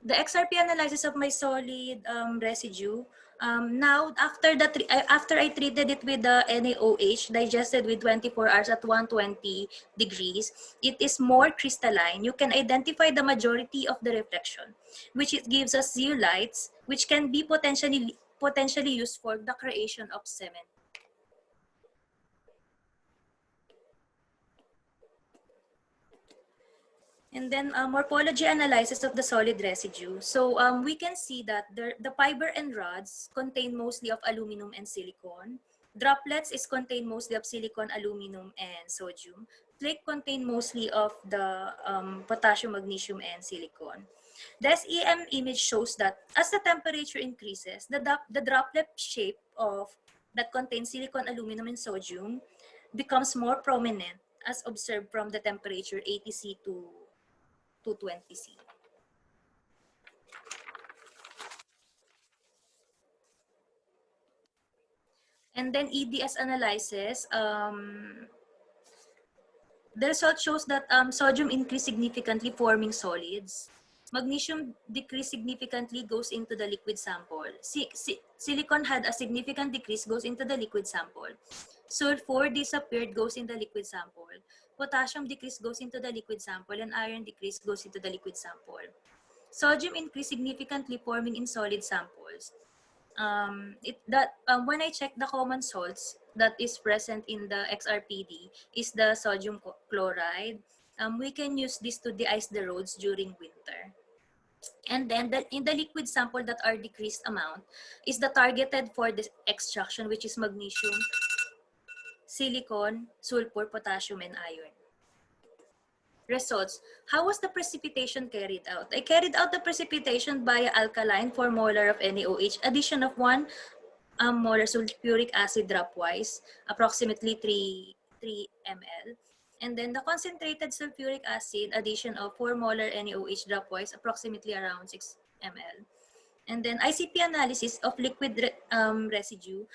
the XRP analysis of my solid residue. Now, after I treated it with the NaOH, digested with 24 hours at 120 degrees, it is more crystalline. You can identify the majority of the reflection, which it gives us zeolites, which can be potentially used for the creation of cement. And then morphology analysis of the solid residue. So we can see that the fiber and rods contain mostly of aluminum and silicon. Droplets is contain mostly of silicon, aluminum, and sodium. Flake contain mostly of the potassium, magnesium, and silicon. The SEM image shows that as the temperature increases, the droplet shape of that contains silicon, aluminum, and sodium becomes more prominent as observed from the temperature 80C to 220C. And then EDS analysis, the result shows that sodium increased significantly, forming solids. Magnesium decreased significantly, goes into the liquid sample. Silicon had a significant decrease, goes into the liquid sample. Sulfur disappeared, goes in the liquid sample. Potassium decreased, goes into the liquid sample, and iron decreased, goes into the liquid sample. Sodium increased significantly, forming in solid samples. When I check the common salts that is present in the XRPD is the sodium chloride. We can use this to de-ice the roads during winter. And then in the liquid sample that are decreased amount is the targeted for the extraction, which is magnesium, silicon, sulfur, potassium, and iron. Results. How was the precipitation carried out? I carried out the precipitation via alkaline 4 molar of NaOH, addition of 1 molar sulfuric acid dropwise, approximately 3 ml. And then the concentrated sulfuric acid, addition of 4 molar NaOH dropwise, approximately around 6 ml. And then ICP analysis of liquid residue,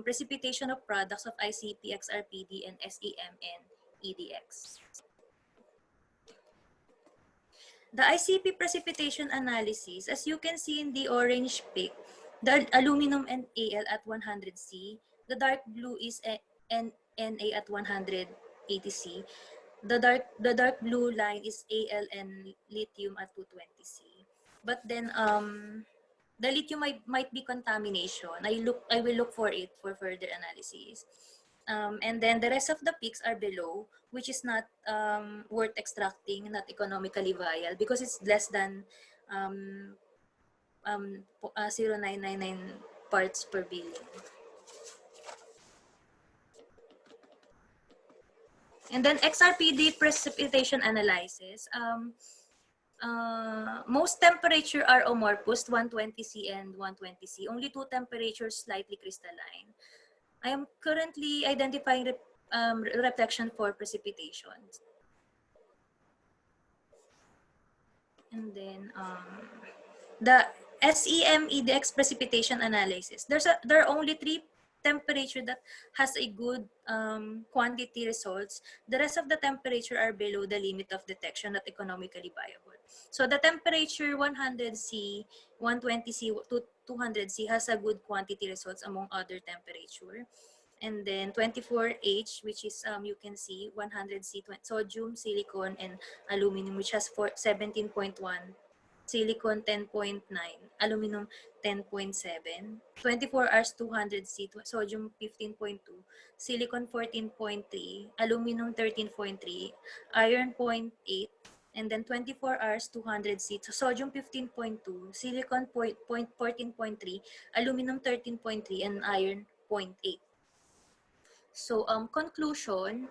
precipitation of products of ICP, XRPD, and SEM and EDX. The ICP precipitation analysis, as you can see in the orange peak, the aluminum and Al at 100C, the dark blue is Na at 180C, the dark blue line is Al and lithium at 220C. But then the lithium might be contamination. I will look for it for further analysis. And then the rest of the peaks are below, which is not worth extracting, not economically viable because it's less than 0.999 parts per billion. And then XRPD precipitation analysis. Most temperature are amorphous, 120C and 120C. Only 2 temperatures slightly crystalline. I am currently identifying reflection for precipitation. And then the SEM EDX precipitation analysis. There are only 3 temperature that has a good quantity results. The rest of the temperature are below the limit of detection, not economically viable. So the temperature 100C, 120C, 200C has a good quantity results among other temperature. And then 24H, which is you can see 100C, sodium, silicon, and aluminum, which has 17.1, silicon 10.9, aluminum 10.7, 24 hours 200C, sodium 15.2, silicon 14.3, aluminum 13.3, iron 0.8, and then 24 hours 200C, sodium 15.2, silicon 14.3, aluminum 13.3, and iron 0.8. So conclusion,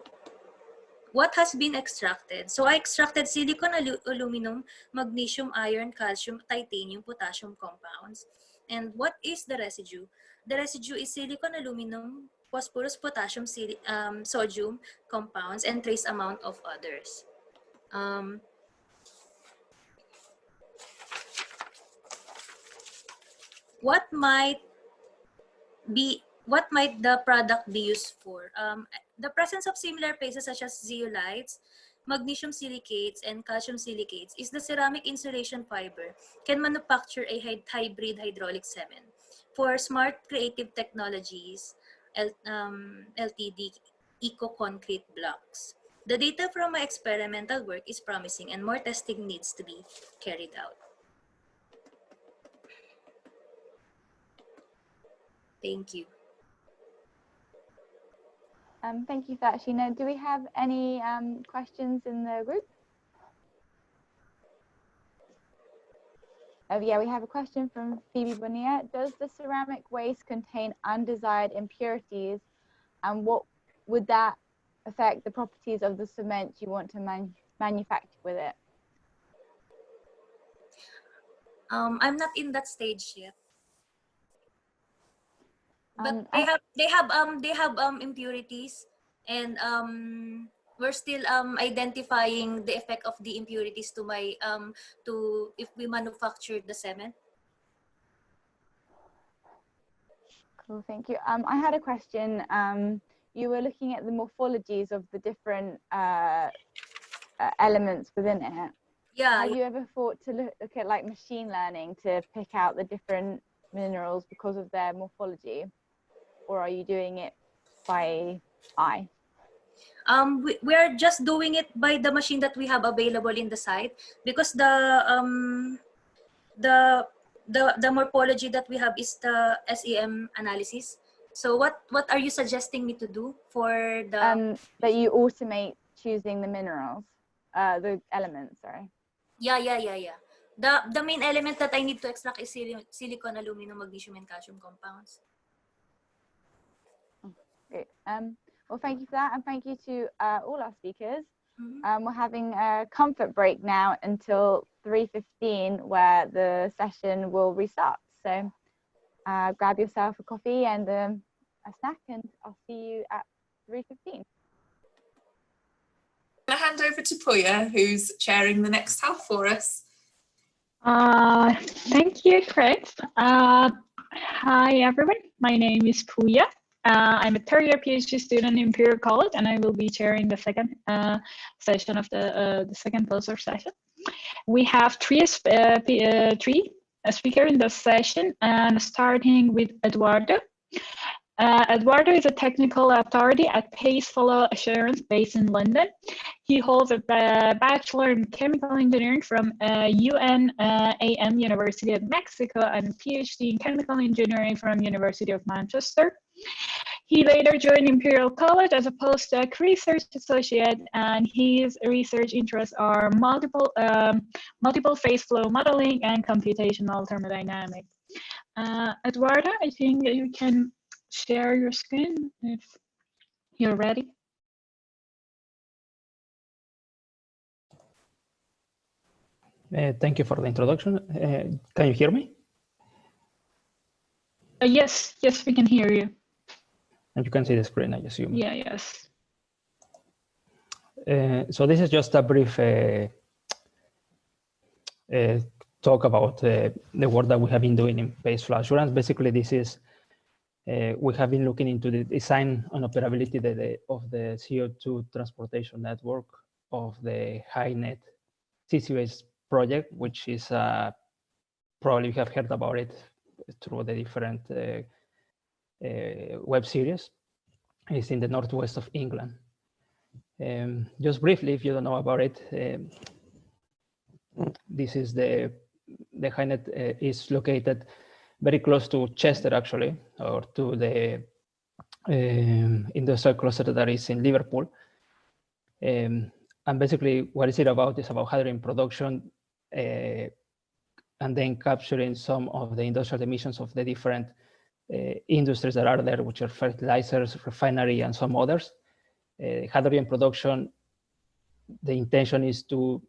what has been extracted? So I extracted silicon, aluminum, magnesium, iron, calcium, titanium, potassium compounds. And what is the residue? The residue is silicon, aluminum, phosphorus, potassium, sodium compounds, and trace amount of others. What might the product be used for? The presence of similar phases such as zeolites, magnesium silicates, and calcium silicates is the ceramic insulation fiber can manufacture a hybrid hydraulic cement. For Smart Creative Technologies, LTD, eco-concrete blocks. The data from my experimental work is promising and more testing needs to be carried out. Thank you. Thank you for that, Sheena. Do we have any questions in the group? Yeah, we have a question from Phoebe Bonilla. Does the ceramic waste contain undesired impurities, and what would that affect the properties of the cement you want to manufacture with it? I'm not in that stage yet. But I they have impurities, and we're still identifying the effect of the impurities to my to if we manufacture the cement. Cool, thank you. I had a question. You were looking at the morphologies of the different elements within it. Yeah. Have you ever thought to look at like machine learning to pick out the different minerals because of their morphology, or are you doing it by eye? We're just doing it by the machine that we have available in the site, because the morphology that we have is the SEM analysis. So what are you suggesting me to do for the that you automate choosing the minerals, the elements, sorry. Yeah. The main element that I need to extract is silicon, aluminum, magnesium, and calcium compounds. Oh, great. Well, thank you for that, and thank you to all our speakers. We're having a comfort break now until 3:15, where the session will restart. So grab yourself a coffee and a snack, and I'll see you at 3:15. I'm going to hand over to Pooya, who's chairing the next half for us. Thank you, Chris. Hi, everyone. My name is Pooya. I'm a third-year PhD student in Imperial College, and I will be chairing the second session of the second poster session. We have three speakers in the session, and starting with Eduardo. Eduardo is a technical authority at Pace Follow Assurance based in London. He holds a Bachelor in Chemical Engineering from UNAM University of Mexico and a PhD in Chemical Engineering from University of Manchester. He later joined Imperial College as a postdoc research associate, and his research interests are multiple phase flow modeling and computational thermodynamics. Eduardo, I think you can share your screen if you're ready. Thank you for the introduction. Can you hear me? Yes, we can hear you. And you can see the screen, I assume. Yeah, yes. So this is just a brief talk about the work that we have been doing in phase flow assurance. Basically, this is we have been looking into the design and operability of the CO2 transportation network of the HyNet CCUS project, which is probably you have heard about it through the different web series. It's in the northwest of England. Just briefly, if you don't know about it, this is the HyNet is located very close to Chester, actually, or to the industrial cluster that is in Liverpool. And basically, what is it about? It's about hydrogen production and then capturing some of the industrial emissions of the different industries that are there, which are fertilizers, refinery, and some others. Hydrogen production, the intention is to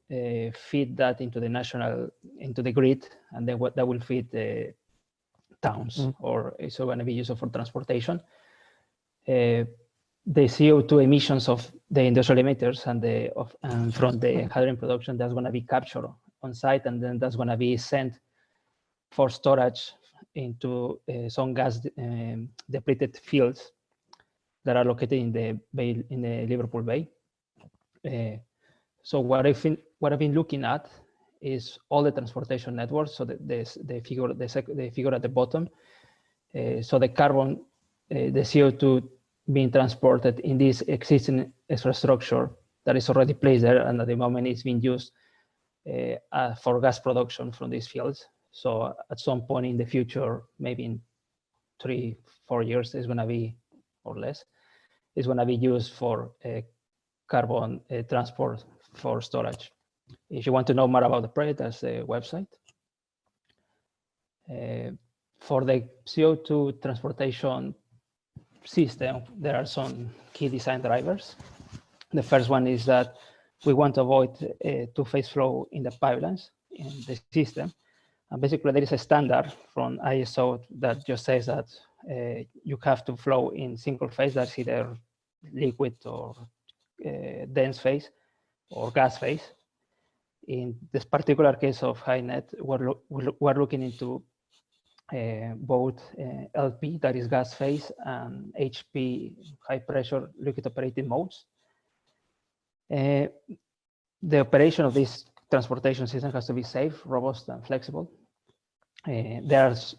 feed that into the grid, and then that will feed the towns, or it's going to be used for transportation. The CO2 emissions of the industrial emitters and from the hydrogen production, that's going to be captured on site, and then that's going to be sent for storage into some gas depleted fields that are located in the Liverpool Bay. So what I've been looking at is all the transportation networks. So the figure at the bottom. So the carbon, the CO2 being transported in this existing infrastructure that is already placed there, and at the moment it's being used for gas production from these fields. So at some point in the future, maybe in 3-4 years, it's going to be, or less, it's going to be used for carbon transport for storage. If you want to know more about the project, there's a website. For the CO2 transportation system, there are some key design drivers. The first one is that we want to avoid two-phase flow in the pipelines in the system. And basically, there is a standard from ISO that just says that you have to flow in single phase, that's either liquid or dense phase or gas phase. In this particular case of HyNet, we're looking into both LP, that is gas phase, and HP, high pressure liquid operating modes. The operation of this transportation system has to be safe, robust, and flexible. There's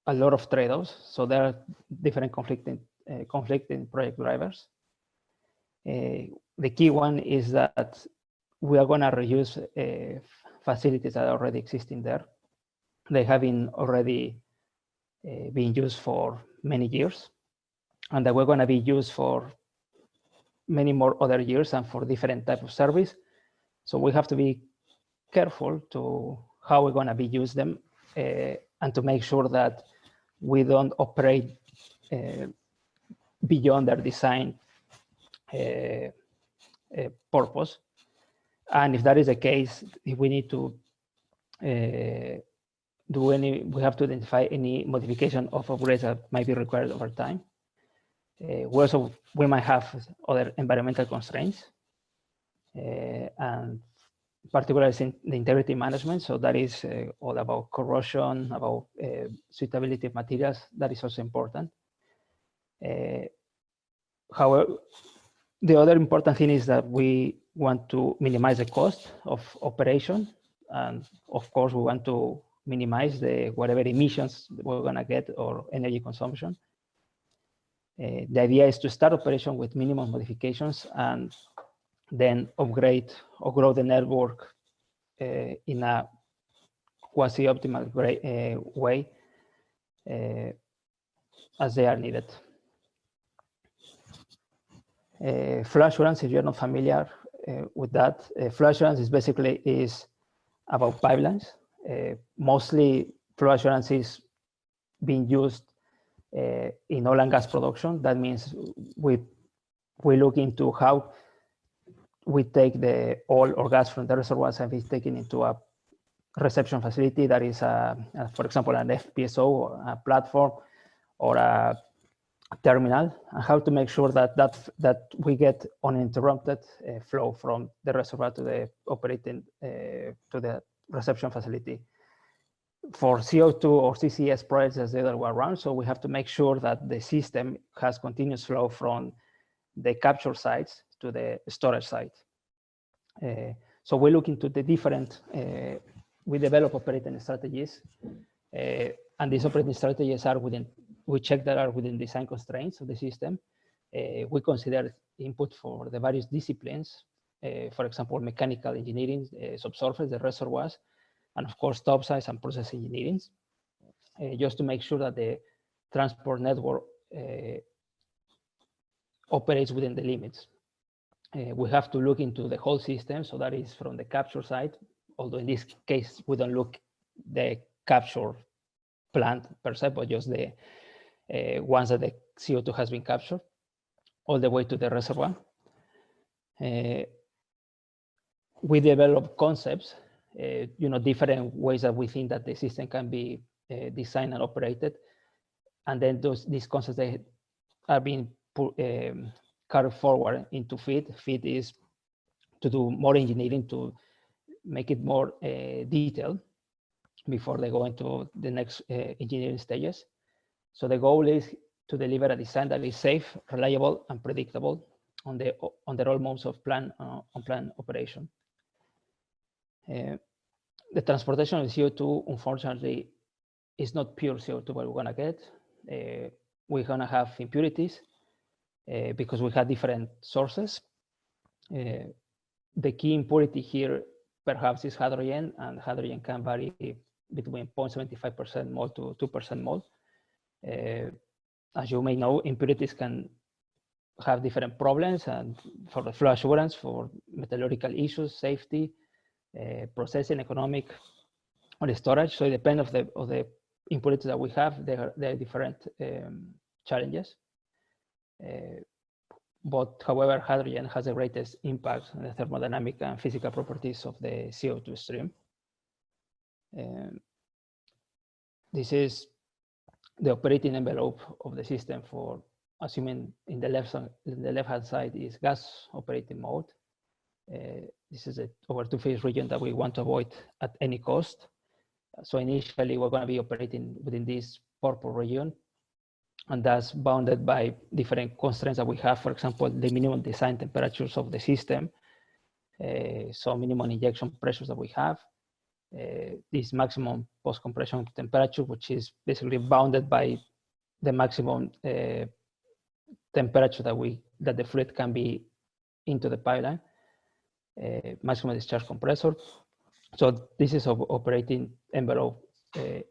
a lot of trade-offs, so there are different conflicting project drivers. The key one is that we are going to reuse facilities that are already existing there. They have been already being used for many years, and that we're going to be used for many more other years and for different type of service. So we have to be careful to how we're going to be use them and to make sure that we don't operate beyond their design purpose. And if that is the case, if we need to we have to identify any modification of upgrades that might be required over time. We might have other environmental constraints, and particularly in the integrity management. So that is all about corrosion, about suitability of materials. That is also important. However, the other important thing is that we want to minimize the cost of operation. And of course, we want to minimize whatever emissions we're going to get or energy consumption. The idea is to start operation with minimum modifications and then upgrade or grow the network in a quasi-optimal way as they are needed. Flow assurance, if you're not familiar with that, flow assurance is basically about pipelines. Mostly flow assurance is being used in oil and gas production. That means we look into how we take the oil or gas from the reservoirs and it's taken into a reception facility that is, for example, an FPSO or a platform or a terminal, and how to make sure that we get uninterrupted flow from the reservoir to the operating to the reception facility. For CO2 or CCS projects, as the other way around, so we have to make sure that the system has continuous flow from the capture sites to the storage site. So we look into the different, we develop operating strategies, and these operating strategies are within, we check that are within design constraints of the system. We consider input for the various disciplines, for example, mechanical engineering, subsurface, the reservoirs, and of course, topsides and process engineering, just to make sure that the transport network operates within the limits. We have to look into the whole system, so that is from the capture side, although in this case, we don't look the capture plant per se, but just the once that the CO2 has been captured, all the way to the reservoir. We develop concepts, different ways that we think that the system can be designed and operated. And then these concepts, they are being carried forward into FEED. FEED is to do more engineering to make it more detailed before they go into the next engineering stages. So the goal is to deliver a design that is safe, reliable, and predictable on the all modes of on-plan operation. The transportation of CO2, unfortunately, is not pure CO2 what we're gonna get. We're gonna have impurities because we have different sources. The key impurity here perhaps is hydrogen, and hydrogen can vary between 0.75% mole to 2% mole. As you may know, impurities can have different problems, and for the flow assurance, for metallurgical issues, safety, processing, economic, or the storage. So it depends of the impurities that we have, there are different challenges. But however, hydrogen has the greatest impact on the thermodynamic and physical properties of the CO2 stream. This is the operating envelope of the system for assuming in the left-hand side is gas operating mode. This is over two-phase region that we want to avoid at any cost. So initially, we're going to be operating within this purple region, and that's bounded by different constraints that we have. For example, the minimum design temperatures of the system, so minimum injection pressures that we have, this maximum post-compression temperature, which is basically bounded by the maximum temperature that the fluid can be into the pipeline, maximum discharge compressor. So this is operating envelope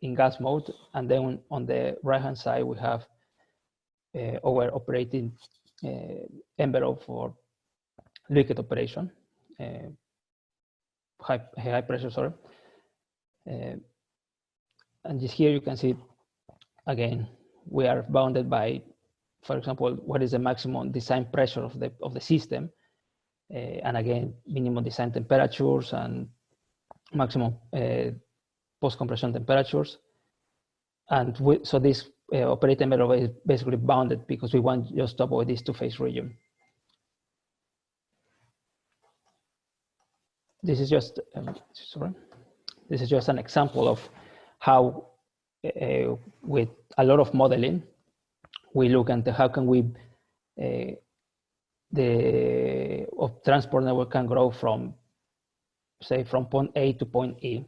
in gas mode, and then on the right-hand side we have our operating envelope for liquid operation, high pressure, sorry. And just here you can see, again, we are bounded by, for example, what is the maximum design pressure of the system, and again, minimum design temperatures and maximum post-compression temperatures. And so this operating envelope is basically bounded because we want just to avoid this two-phase region. This is just, this is just an example of how, with a lot of modeling, we look into how can we, the transport network can grow from, say, from point A to point E.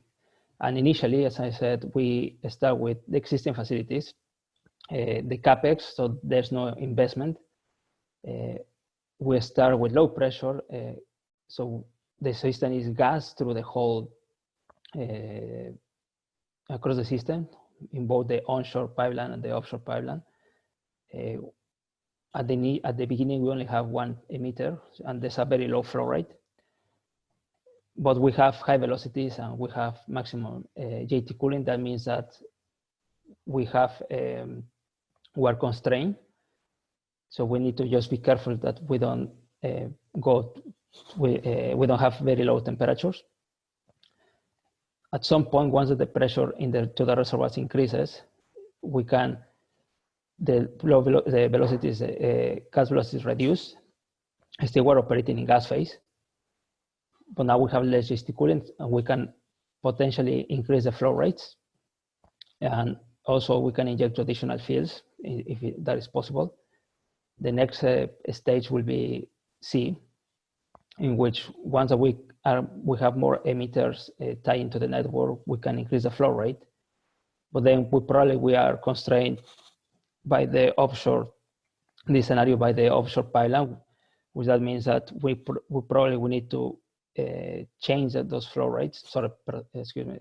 And initially, as I said, we start with the existing facilities, the CapEx, so there's no investment. We start with low pressure, so the system is gas through the whole, across the system, in both the onshore pipeline and the offshore pipeline. At the beginning, we only have one emitter, and there's a very low flow rate. But we have high velocities and we have maximum JT cooling. That means that we have, we are constrained. So we need to just be careful that we don't we don't have very low temperatures. At some point, once the pressure to the reservoirs increases, we can, the velocities, gas velocities reduce. Still, we're operating in gas phase. But now we have less JT cooling, and we can potentially increase the flow rates. And also we can inject additional fields if that is possible. The next stage will be C, in which once we have more emitters tied into the network, we can increase the flow rate. But then we are constrained by the offshore, in this scenario, by the offshore pipeline, which that means that we probably need to change those flow rates,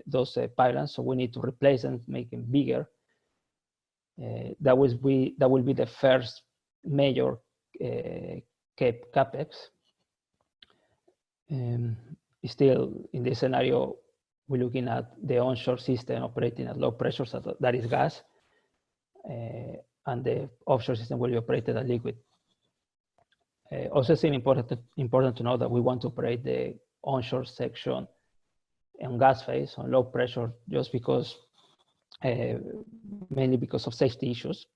those pipelines. So we need to replace them, make them bigger. That will be the first major CapEx. Still, in this scenario, we're looking at the onshore system operating at low pressure, so that is gas, and the offshore system will be operated at liquid. Also, it's important to know that we want to operate the onshore section on gas phase on low pressure, just because, mainly because of safety issues.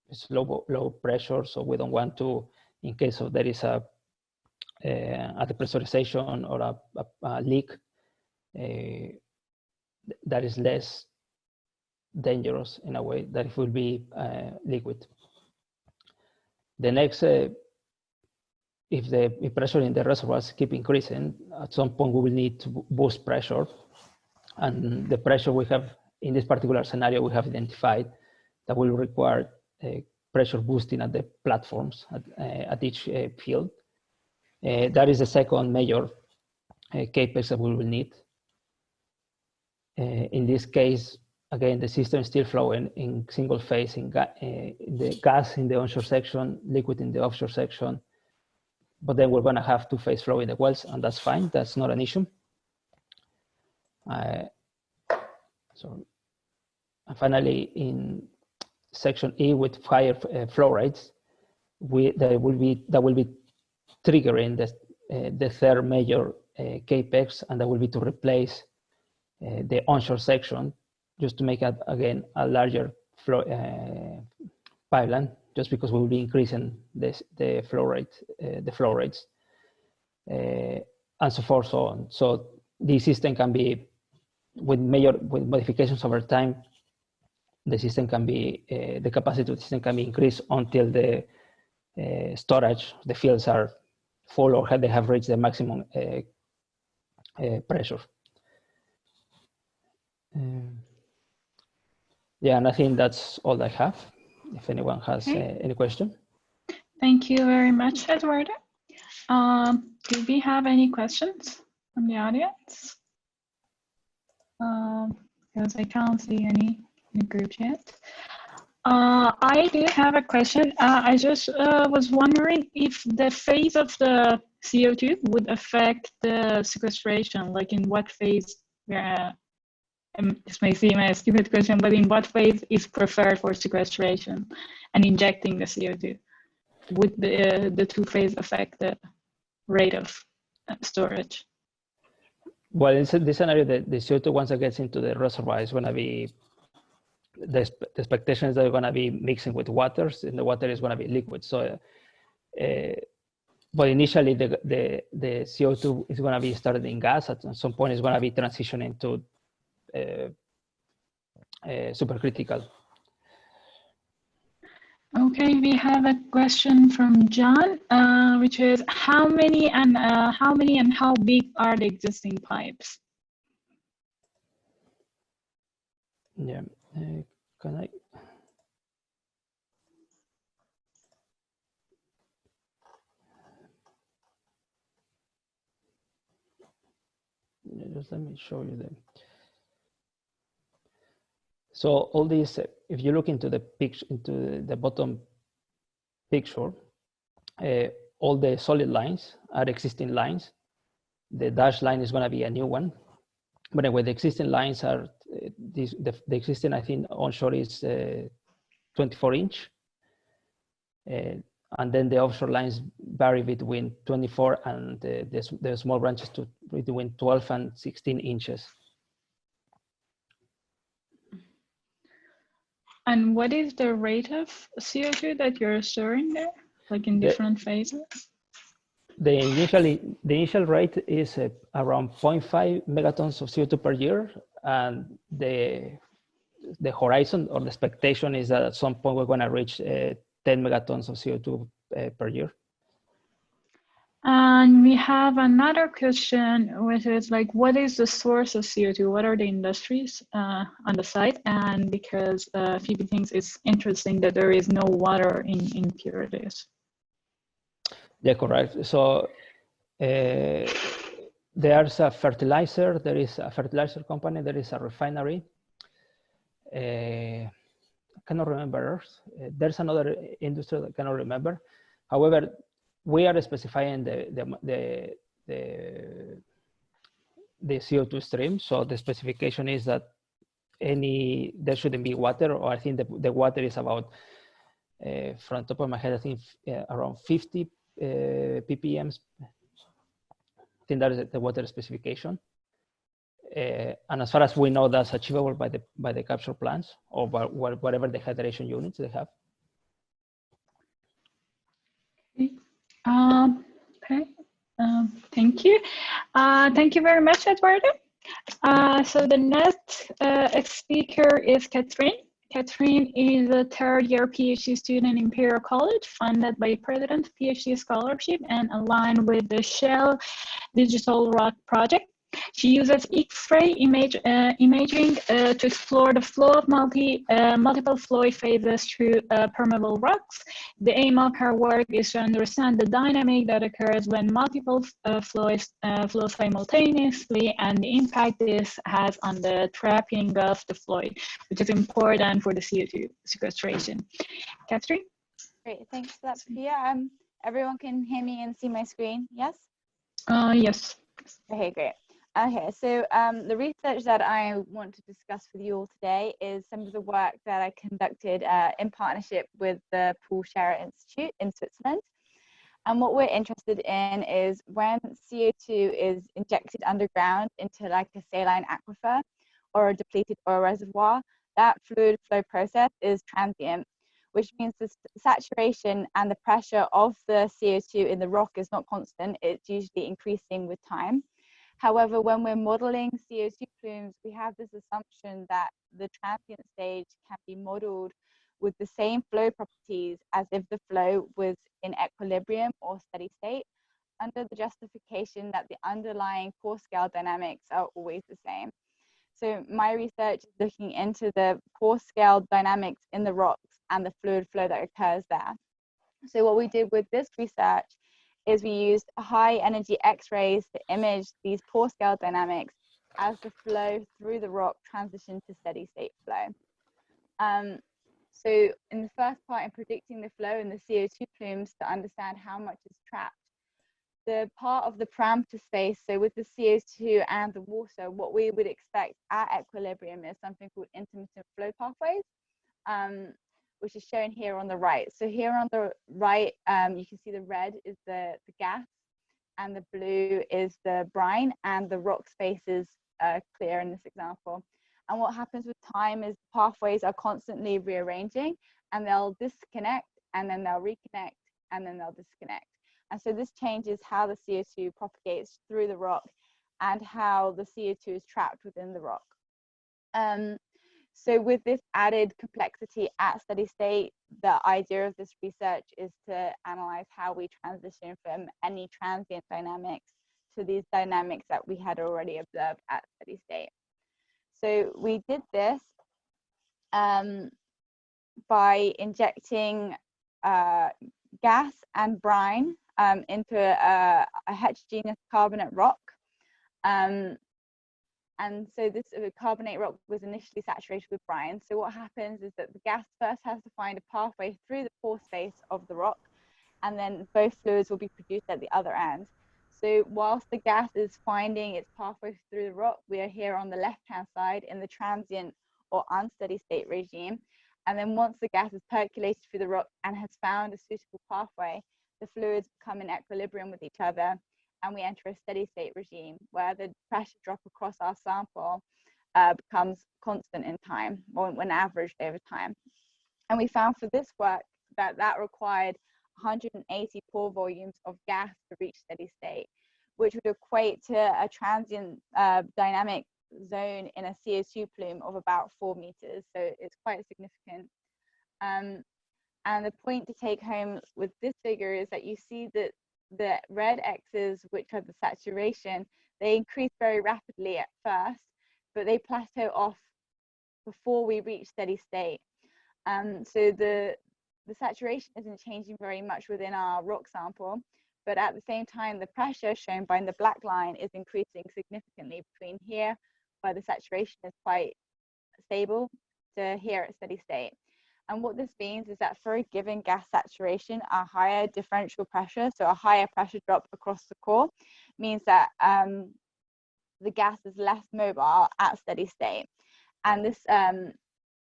It's low pressure, so we don't want to, in case of there is a depressurization or a leak, that is less dangerous in a way that it will be liquid. The next, if the pressure in the reservoirs keep increasing, at some point we will need to boost pressure. And the pressure we have in this particular scenario, we have identified that will require pressure boosting at the platforms at each field. That is the second major CapEx that we will need. In this case, again, the system is still flowing in single phase, in the gas in the onshore section, liquid in the offshore section. But then we're going to have two-phase flow in the wells, and that's fine. That's not an issue. Sorry. And finally, in section E with higher flow rates, that will be triggering the third major capex, and that will be to replace the onshore section, just to make it again a larger flow pipeline, just because we will be increasing the flow rates, and so forth, so on. So the system can be, with modifications over time, the system can be, the capacity of the system can be increased until the storage, the fields are full or they have reached the maximum pressure. Yeah, and I think that's all I have. If anyone has any question. Thank you very much, Eduardo. Do we have any questions from the audience? Because I can't see any in the group yet. I do have a question. I just was wondering if the phase of the CO2 would affect the sequestration, like in what phase, this may seem a stupid question, but in what phase is preferred for sequestration and injecting the CO2? Would the two phases affect the rate of storage? Well, in this scenario, the CO2, once it gets into the reservoir, is going to be, the expectation is that they're going to be mixing with waters, and the water is going to be liquid. So, but initially, the CO2 is going to be started in gas. At some point, it's going to be transitioning to supercritical. Okay, we have a question from John, which is how many and how big are the existing pipes? Yeah, can I? Just let me show you them. So all these, if you look into the picture, into the bottom picture, all the solid lines are existing lines. The dashed line is going to be a new one. But anyway, the existing lines are, the existing, I think, onshore is 24-inch. And then the offshore lines vary between 24 and the small branches to between 12 and 16 inches. And what is the rate of CO2 that you're storing there, like in different phases? The initial rate is around 0.5 megatons of CO2 per year, and the horizon or the expectation is that at some point we're going to reach 10 megatons of CO2 per year. And we have another question, which is like, what is the source of CO2? What are the industries on the site? And because Phoebe thinks it's interesting that there is no water in impurities. Yeah, correct. So there's a fertilizer, there is a fertilizer company, there is a refinery. I cannot remember. There's another industry that I cannot remember. However, we are specifying the CO2 stream. So the specification is that there shouldn't be water, or I think the water is about, from the top of my head, I think around 50 ppm. I think that is the water specification. And as far as we know, that's achievable by the capture plants or by whatever the hydration units they have. Okay. Thank you. Thank you very much, Eduardo. So the next speaker is Catherine. Catherine is a third-year PhD student in Imperial College, funded by President PhD Scholarship and aligned with the Shell Digital Rock Project. She uses X-ray imaging to explore the flow of multiple flow phases through permeable rocks. The aim of her work is to understand the dynamic that occurs when multiple flows flow simultaneously and the impact this has on the trapping of the fluid, which is important for the CO2 sequestration. Catherine? Great, thanks for that, Pooya. Everyone can hear me and see my screen, yes? Yes. Okay, great. Okay, so the research that I want to discuss with you all today is some of the work that I conducted in partnership with the Paul Scherrer Institute in Switzerland. And what we're interested in is when CO2 is injected underground into like a saline aquifer or a depleted oil reservoir, that fluid flow process is transient, which means the saturation and the pressure of the CO2 in the rock is not constant. It's usually increasing with time. However, when we're modeling CO2 plumes, we have this assumption that the transient stage can be modeled with the same flow properties as if the flow was in equilibrium or steady state, under the justification that the underlying pore scale dynamics are always the same. So my research is looking into the pore scale dynamics in the rocks and the fluid flow that occurs there. So what we did with this research is we used high energy X-rays to image these pore scale dynamics as the flow through the rock transitioned to steady state flow. So in the first part, in predicting the flow in the CO2 plumes to understand how much is trapped, the part of the parameter space, so with the CO2 and the water, what we would expect at equilibrium is something called intermittent flow pathways, which is shown here on the right. So here on the right, you can see the red is the gas, and the blue is the brine, and the rock space is clear in this example. And what happens with time is pathways are constantly rearranging, and they'll disconnect, and then they'll reconnect, and then they'll disconnect. And so this changes how the CO2 propagates through the rock and how the CO2 is trapped within the rock. So with this added complexity at steady state, the idea of this research is to analyze how we transition from any transient dynamics to these dynamics that we had already observed at steady state. So we did this by injecting gas and brine into a heterogeneous carbonate rock. And so this carbonate rock was initially saturated with brine. So what happens is that the gas first has to find a pathway through the pore space of the rock, and then both fluids will be produced at the other end. So whilst the gas is finding its pathway through the rock, we are here on the left-hand side in the transient or unsteady state regime. And then once the gas is percolated through the rock and has found a suitable pathway, the fluids become in equilibrium with each other, and we enter a steady state regime where the pressure drop across our sample becomes constant in time, or when averaged over time. And we found for this work that required 180 pore volumes of gas to reach steady state, which would equate to a transient dynamic zone in a CO2 plume of about 4 meters. So it's quite significant. And the point to take home with this figure is that you see that the red X's, which are the saturation, they increase very rapidly at first, but they plateau off before we reach steady state. So the saturation isn't changing very much within our rock sample, but at the same time, the pressure shown by the black line is increasing significantly between here, where the saturation is quite stable, to here at steady state. And what this means is that for a given gas saturation, a higher differential pressure, so a higher pressure drop across the core, means that the gas is less mobile at steady state. And this,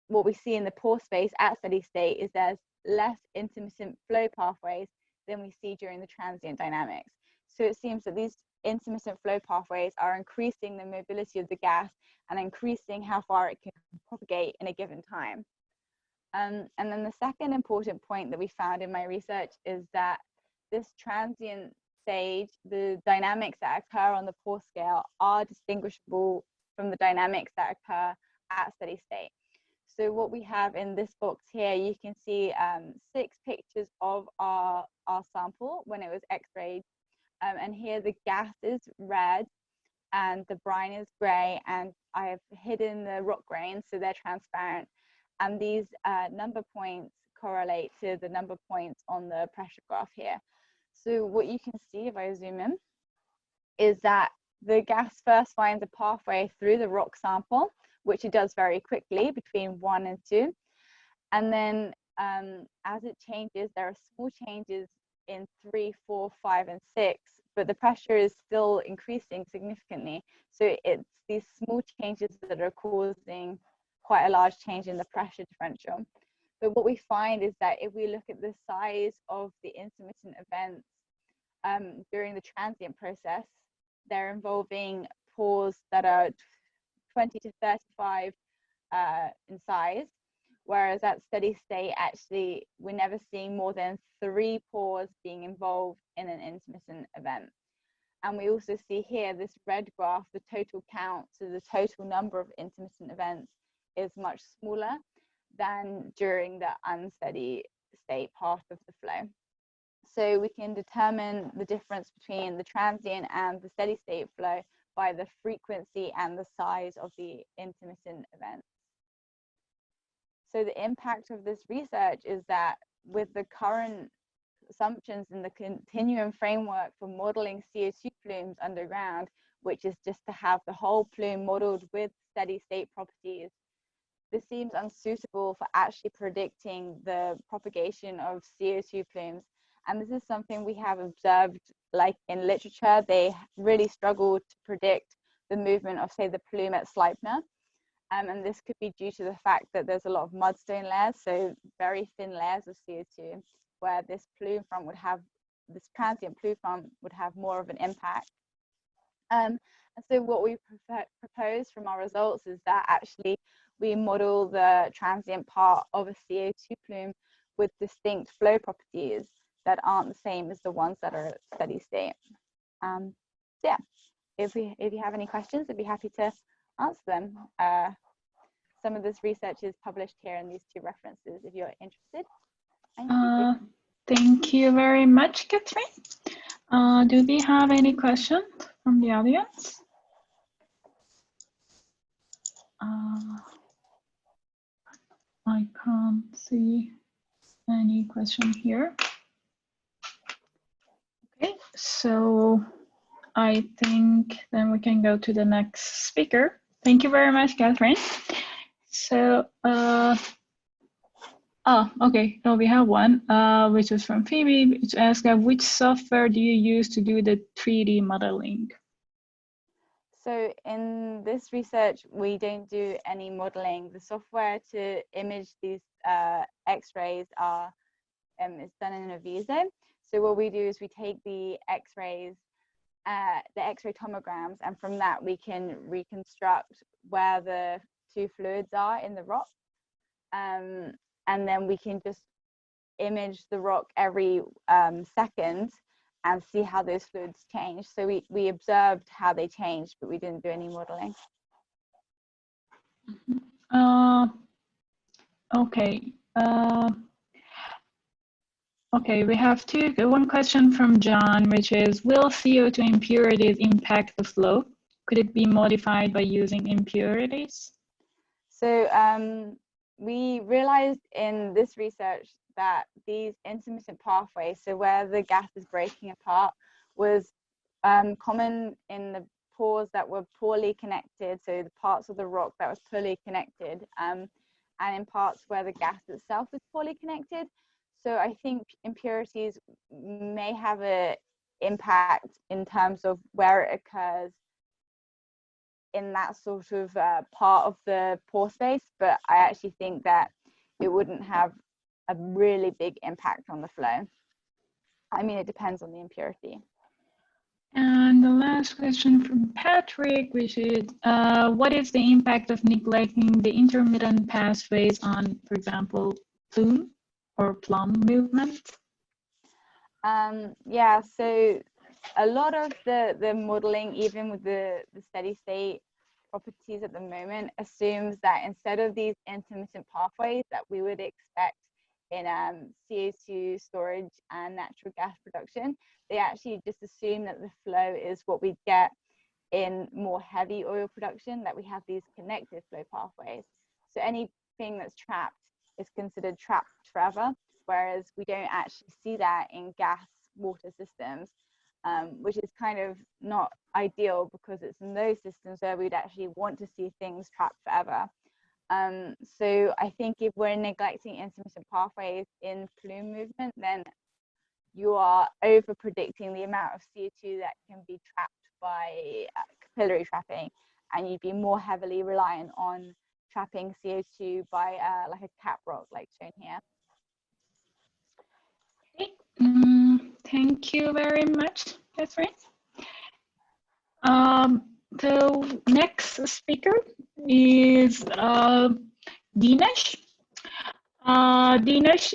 what we see in the pore space at steady state is there's less intermittent flow pathways than we see during the transient dynamics. So it seems that these intermittent flow pathways are increasing the mobility of the gas and increasing how far it can propagate in a given time. And then the second important point that we found in my research is that this transient stage, the dynamics that occur on the pore scale are distinguishable from the dynamics that occur at steady state. So what we have in this box here, you can see 6 pictures of our sample when it was X-rayed. And here the gas is red and the brine is gray, and I have hidden the rock grains so they're transparent. And these number points correlate to the number points on the pressure graph here. So what you can see if I zoom in is that the gas first finds a pathway through the rock sample, which it does very quickly between 1 and 2. And then as it changes, there are small changes in 3, 4, 5, and 6, but the pressure is still increasing significantly. So it's these small changes that are causing quite a large change in the pressure differential. But what we find is that if we look at the size of the intermittent events during the transient process, they're involving pores that are 20 to 35 in size, whereas at steady state, actually, we're never seeing more than 3 pores being involved in an intermittent event. And we also see here this red graph, the total count, so the total number of intermittent events is much smaller than during the unsteady state part of the flow. So we can determine the difference between the transient and the steady state flow by the frequency and the size of the intermittent events. So the impact of this research is that with the current assumptions in the continuum framework for modeling CO2 plumes underground, which is just to have the whole plume modeled with steady state properties, this seems unsuitable for actually predicting the propagation of CO2 plumes. And this is something we have observed, like in literature, they really struggle to predict the movement of, say, the plume at Sleipner. And this could be due to the fact that there's a lot of mudstone layers, so very thin layers of CO2, where this plume front would have, this transient plume front would have more of an impact. And so what we propose from our results is that actually we model the transient part of a CO2 plume with distinct flow properties that aren't the same as the ones that are at steady state. So yeah, if you have any questions, I'd be happy to answer them. Some of this research is published here in these 2 references if you're interested. Thank you very much, Catherine. Do we have any questions from the audience? I can't see any question here. Okay, so I think then we can go to the next speaker. Thank you very much, Catherine. So, okay, so we have one, which is from Phoebe, which asks, which software do you use to do the 3D modeling? So in this research, we don't do any modeling. The software to image these X-rays is done in a Viso. So what we do is we take the X-rays, the X-ray tomograms, and from that we can reconstruct where the 2 fluids are in the rock. And then we can just image the rock every second and see how those fluids change. So we observed how they changed, but we didn't do any modeling. Okay. Okay, we have one question from John, which is, will CO2 impurities impact the flow? Could it be modified by using impurities? So we realized in this research that these intermittent pathways, so where the gas is breaking apart, was common in the pores that were poorly connected, so the parts of the rock that was poorly connected, and in parts where the gas itself is poorly connected. So I think impurities may have an impact in terms of where it occurs in that sort of part of the pore space, but I actually think that it wouldn't have a really big impact on the flow. I mean, it depends on the impurity. And the last question from Patrick, which is, what is the impact of neglecting the intermittent pathways on, for example, plume or plum movement? Yeah, so a lot of the modeling, even with the steady state properties at the moment, assumes that instead of these intermittent pathways that we would expect in CO2 storage and natural gas production, they actually just assume that the flow is what we get in more heavy oil production, that we have these connected flow pathways. So anything that's trapped is considered trapped forever, whereas we don't actually see that in gas water systems, which is kind of not ideal because it's in those systems where we'd actually want to see things trapped forever. So I think if we're neglecting intermittent pathways in plume movement, then you are over predicting the amount of CO2 that can be trapped by capillary trapping, and you'd be more heavily reliant on trapping CO2 by like a cap rock, like shown here. Okay. Thank you very much, Catherine. The next speaker is Dinesh. Dinesh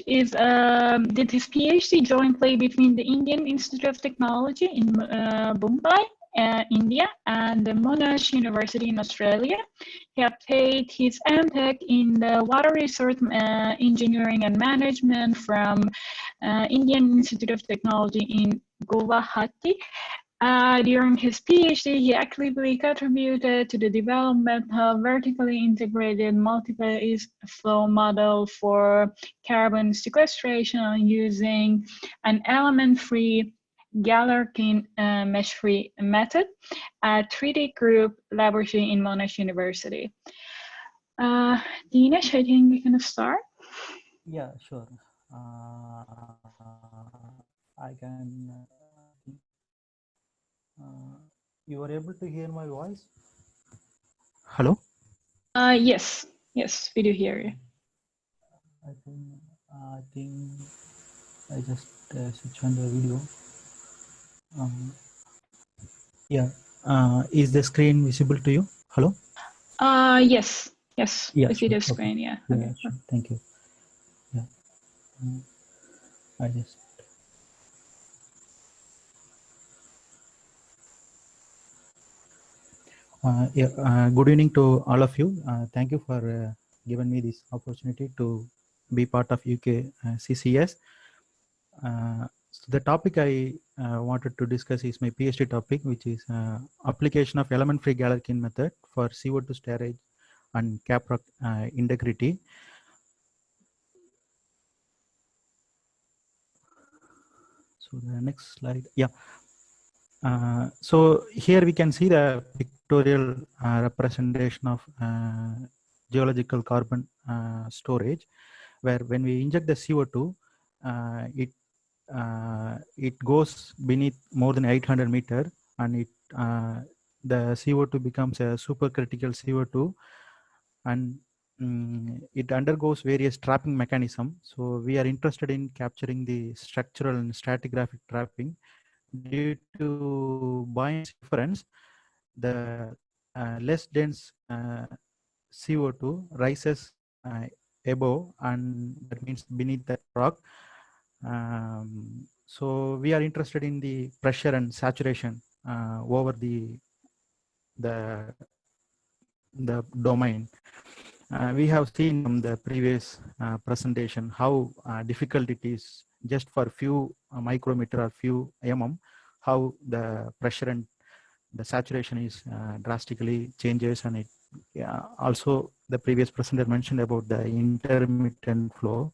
did his PhD jointly between the Indian Institute of Technology in Mumbai, India, and the Monash University in Australia. He obtained his MTech in the Water Resource Engineering and Management from Indian Institute of Technology in Guwahati. During his PhD, he actively contributed to the development of vertically integrated multi-phase flow model for carbon sequestration using an element-free Galerkin mesh-free method at 3D Group Laboratory in Monash University. Dinesh, I think we can start. Yeah, sure. I can. You are able to hear my voice? Hello? Yes, we do hear you. I think I just switch on the video. Yeah. Is the screen visible to you? Hello? Yes, Yeah, I see sure. the screen. Okay. Yeah. Yeah, Okay. sure. Thank you. Yeah. I just. Good evening to all of you. Thank you for giving me this opportunity to be part of UK CCS. So the topic I wanted to discuss is my PhD topic, which is application of element-free Galerkin method for CO2 storage and caprock integrity. So the next slide, yeah. So here we can see the pictorial representation of geological carbon storage, where when we inject the CO2, it goes beneath more than 800 meter, and the CO2 becomes a supercritical CO2, and it undergoes various trapping mechanism. So we are interested in capturing the structural and stratigraphic trapping. Due to buoyancy difference, the less dense CO2 rises above, and that means beneath that rock. So we are interested in the pressure and saturation over the domain. We have seen from the previous presentation how difficult it is just for few micrometer or few how the pressure and the saturation is drastically changes. And it also the previous presenter mentioned about the intermittent flow.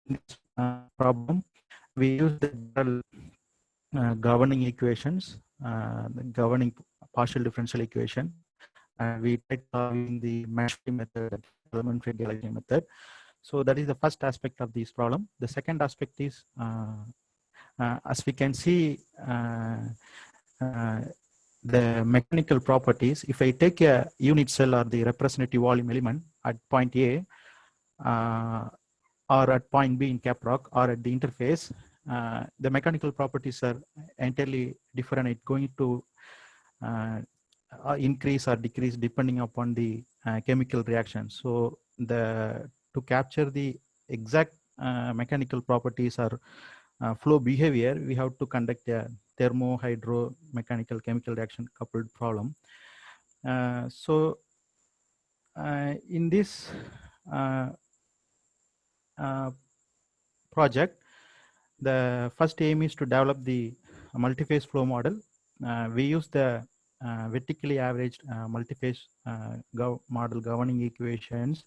This problem, we use the governing equations, the governing partial differential equation, and we try solving the mesh-free method, element-free Galerkin method. So that is the first aspect of this problem. The second aspect is, as we can see, the mechanical properties. If I take a unit cell or the representative volume element at point A, or at point B in caprock, or at the interface, the mechanical properties are entirely different. It's going to increase or decrease depending upon the chemical reaction. So to capture the exact mechanical properties or flow behavior, we have to conduct a thermo-hydro-mechanical chemical reaction coupled problem. So in this project, the first aim is to develop the multi-phase flow model. We use the vertically averaged multi-phase model governing equations.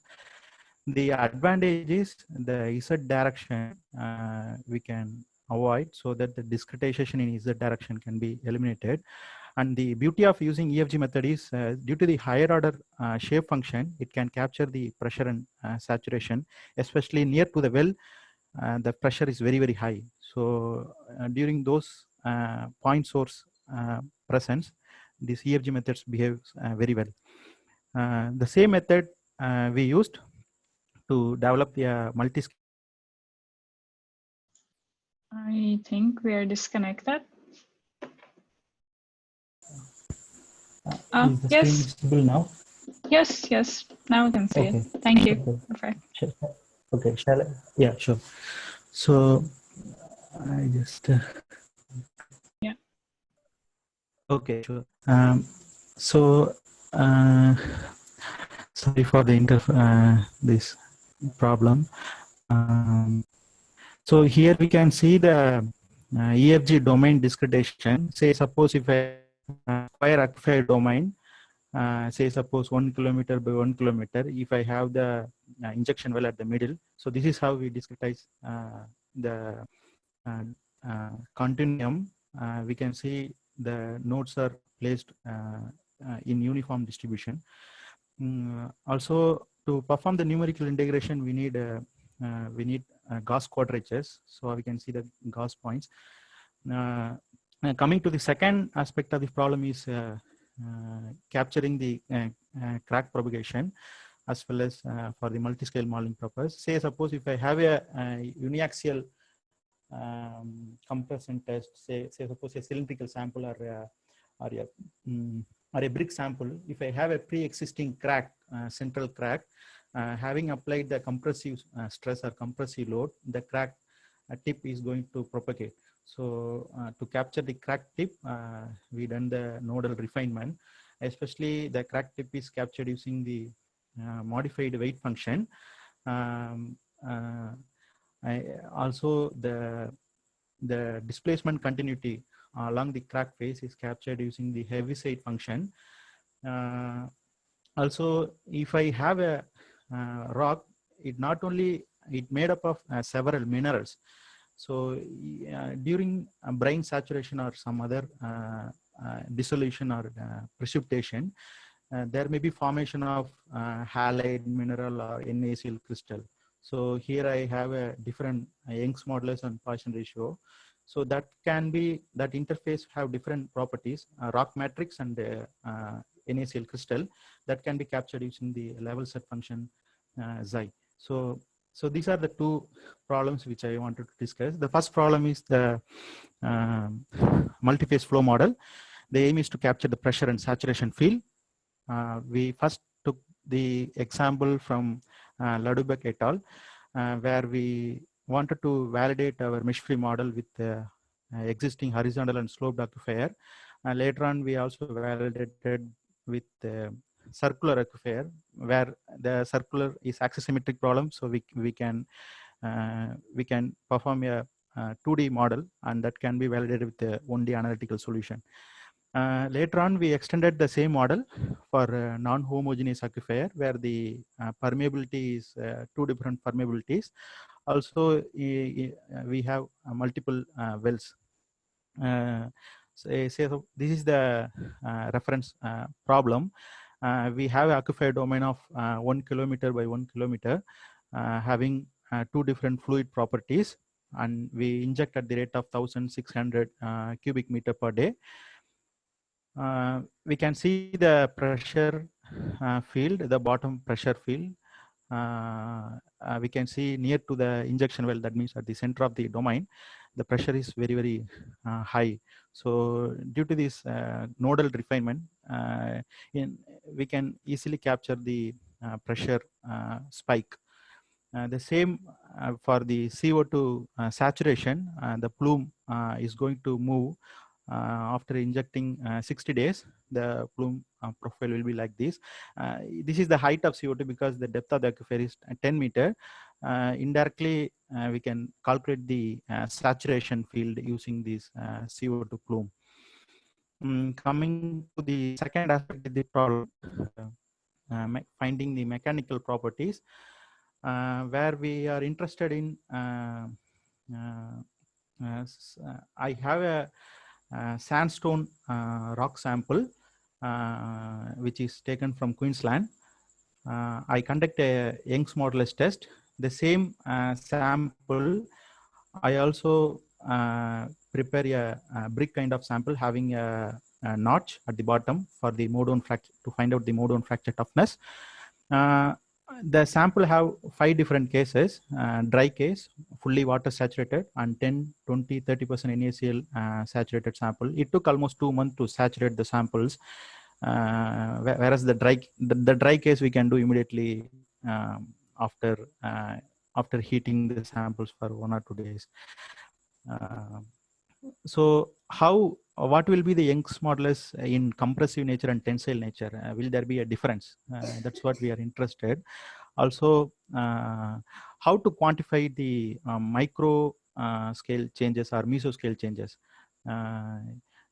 The advantage is the Z direction we can avoid, so that the discretization in Z direction can be eliminated. And the beauty of using EFG method is due to the higher order shape function, it can capture the pressure and saturation, especially near to the well. the pressure is very, very high. So during those point source presence, these EFG methods behaves very well. The same method we used to develop a multi-scale. I think we are disconnected. Is the screen Yes. visible now? Yes, yes. Now we can see Okay. it. Thank you. Okay. Perfect. Okay, shall I? Yeah, sure. So I just Yeah. Okay, sure. So sorry for the this problem. So here we can see the EFG domain discretization. Say suppose if I acquire aquifer domain, say suppose 1 kilometer by 1 kilometer, if I have the injection well at the middle. So this is how we discretize the continuum. We can see the nodes are placed in uniform distribution. Also, to perform the numerical integration, we need Gauss quadratures. So we can see the Gauss points. Coming to the second aspect of the problem is capturing the crack propagation, as well as for the multi-scale modeling purpose. Say suppose if I have a uniaxial compression test, say suppose a cylindrical sample or a brick sample, if I have a pre-existing crack, central crack, having applied the compressive stress or compressive load, the crack tip is going to propagate. So to capture the crack tip, we done the nodal refinement, especially the crack tip is captured using the modified weight function. Also the displacement continuity along the crack face is captured using the Heaviside function. Also, if I have a rock, it not only made up of several minerals. So during brine saturation or some other dissolution or precipitation, there may be formation of halide mineral or NaCl crystal. So here I have a different Young's modulus and Poisson ratio. So that can be, that interface have different properties, rock matrix and NaCl crystal, that can be captured using the level set function xi. So these are the two problems which I wanted to discuss. The first problem is the multi-phase flow model. The aim is to capture the pressure and saturation field. We first took the example from Ladubek et al., where we wanted to validate our mesh-free model with existing horizontal and sloped aquifer. Later on, we also validated with circular aquifer, where the circular is axisymmetric problem. So we can perform a 2D model, and that can be validated with the 1D analytical solution. Later on, we extended the same model for non-homogeneous aquifer, where the permeability is two different permeabilities. Also, we have multiple wells. So this is the reference problem. We have aquifer domain of 1 kilometer by 1 kilometer, having two different fluid properties, and we inject at the rate of 1,600 cubic meter per day. We can see the pressure field, the bottom pressure field. We can see near to the injection well, that means at the center of the domain, the pressure is very, very high. So due to this nodal refinement, we can easily capture the pressure spike. The same for the CO2 saturation, the plume is going to move after injecting 60 days. The plume profile will be like this. This is the height of CO2 because the depth of the aquifer is 10 meter. Indirectly, we can calculate the saturation field using this CO2 plume. Coming to the second aspect of the problem, finding the mechanical properties, where we are interested in, I have a sandstone rock sample, which is taken from Queensland. I conduct a Young's modulus test the same sample, I also prepare a brick kind of sample having a notch at the bottom for the mode-on fracture to find out the mode-on fracture toughness. The sample have 5 different cases: dry case, fully water saturated, and 10, 20, 30% NaCl saturated sample. It took almost 2 months to saturate the samples, whereas the dry case we can do immediately after heating the samples for 1 or 2 days. So what will be the Young's modulus in compressive nature and tensile nature? Will there be a difference? That's what we are interested. Also, how to quantify the micro scale changes or mesoscale changes.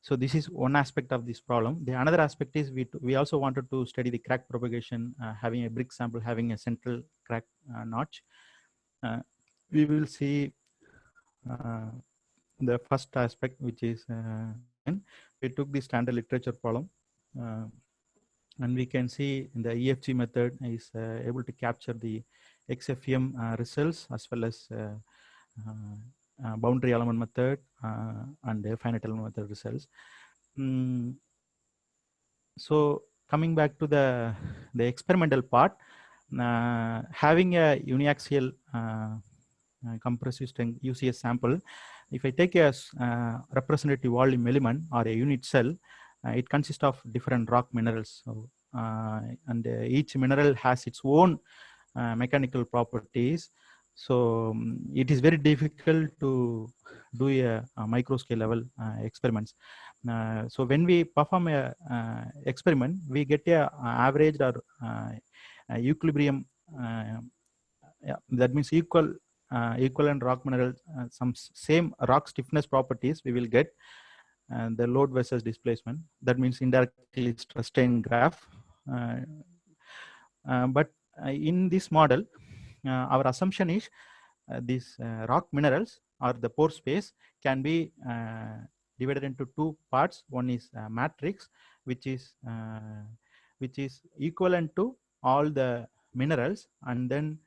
So this is one aspect of this problem. The another aspect is we also wanted to study the crack propagation, having a brick sample having a central crack notch. We will see the first aspect, which is we took the standard literature problem, and we can see in the EFG method is able to capture the XFM results as well as boundary element method and the finite element method results. So coming back to the experimental part, having a uniaxial compressive strength UCS sample, if I take a representative volume element or a unit cell, it consists of different rock minerals. So, and each mineral has its own mechanical properties. So it is very difficult to do a micro scale level experiments. So when we perform a experiment, we get a average or equilibrium. Yeah, that means equivalent rock mineral, some same rock stiffness properties we will get, and the load versus displacement. That means indirectly stress strain graph. But in this model, our assumption is these rock minerals or the pore space can be divided into 2 parts. One is matrix, which is equivalent to all the minerals, and then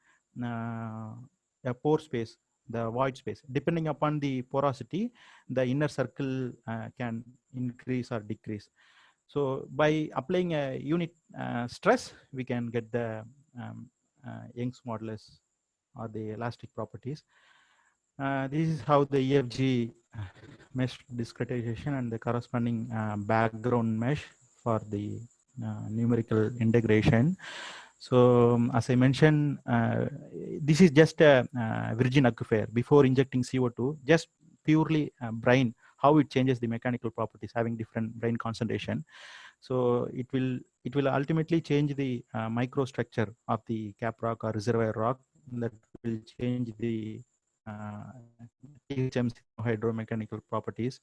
a pore space, the void space. Depending upon the porosity, the inner circle can increase or decrease. So by applying a unit stress, we can get the Young's modulus or the elastic properties. This is how the EFG mesh discretization and the corresponding background mesh for the numerical integration. So as I mentioned, this is just a virgin aquifer. Before injecting CO2, just purely brine, how it changes the mechanical properties, having different brine concentration. So it will ultimately change the microstructure of the cap rock or reservoir rock. That will change the THM hydromechanical properties.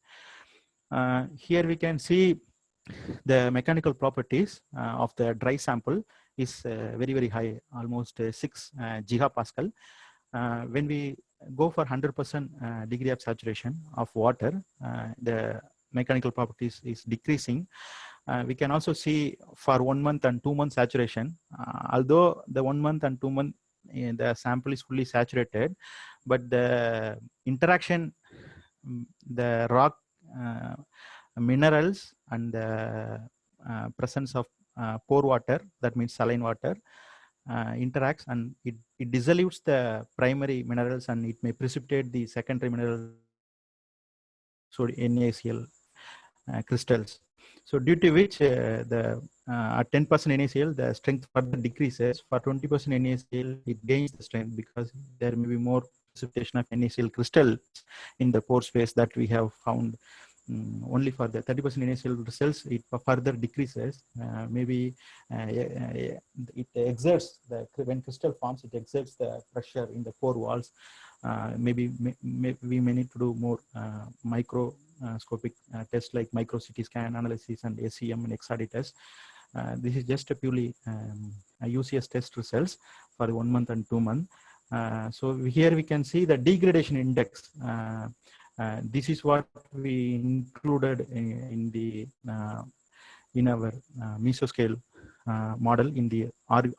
Here we can see the mechanical properties of the dry sample is very, very high, almost 6 gigapascal. When we go for 100% degree of saturation of water, the mechanical properties is decreasing. We can also see for 1 month and 2 month saturation, although the 1 month and 2 month the sample is fully saturated, but the interaction, the rock minerals and the presence of pore water, that means saline water, interacts, and it dissolutes the primary minerals and it may precipitate the secondary minerals, so NaCl crystals. So due to which the at 10% NaCl, the strength further decreases. For 20% NaCl, it gains the strength because there may be more precipitation of NaCl crystals in the pore space that we have found. Only for the 30% NaCl crystals, it further decreases. Maybe it exerts when crystal forms, it exerts the pressure in the pore walls. Maybe we may need to do more microscopic tests like micro CT scan analysis and ACM and XRD test. This is just a purely UCS test results for 1 month and 2 months. So here we can see the degradation index. This is what we included in our mesoscale model in the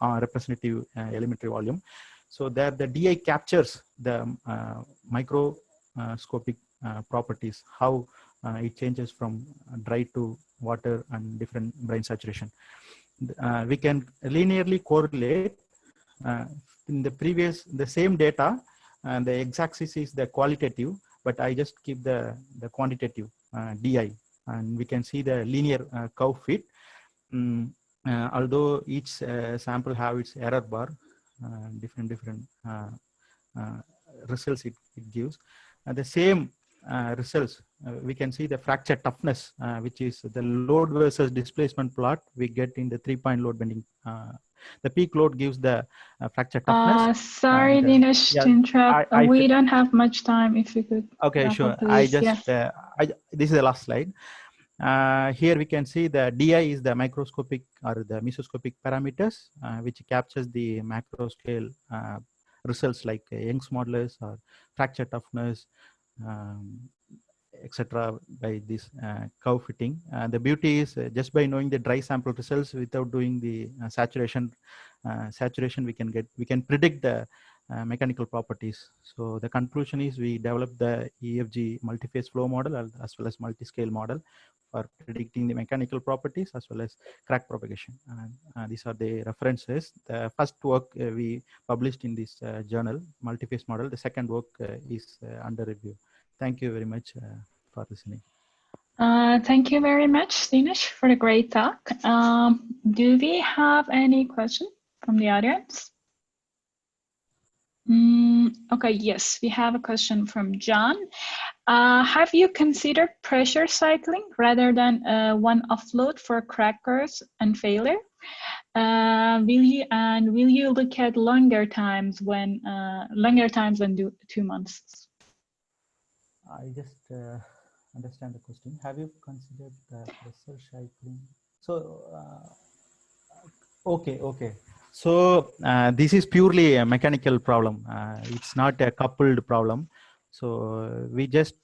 representative elementary volume. So there the DI captures the microscopic properties, how it changes from dry to water and different brine saturation. We can linearly correlate in the same data, and the x-axis is the qualitative, but I just keep the quantitative DI, and we can see the linear curve fit. Although each sample have its error bar, different results it gives. The same results, we can see the fracture toughness, which is the load versus displacement plot we get in the 3-point load bending. The peak load gives the fracture toughness. Sorry, Dinesh, to interrupt. We don't have much time. If you could. Okay, sure. Please. I just this is the last slide. Here we can see the DI is the microscopic or the mesoscopic parameters, which captures the macro scale results like Young's modulus or fracture toughness, etc. by this curve fitting. The beauty is just by knowing the dry sample results without doing the saturation, we can predict the mechanical properties. So the conclusion is we developed the EFG multi-phase flow model as well as multi-scale model for predicting the mechanical properties as well as crack propagation. These are the references. The first work we published in this journal, multi-phase model. The second work is under review. Thank you very much for listening. Thank you very much, Dinesh, for the great talk. Do we have any questions from the audience? Okay, yes, we have a question from John. Have you considered pressure cycling rather than one offload for crackers and failure? Will you look at longer times than 2 months? I just understand the question. Have you considered pressure cycling? So, okay. So this is purely a mechanical problem. It's not a coupled problem. So we just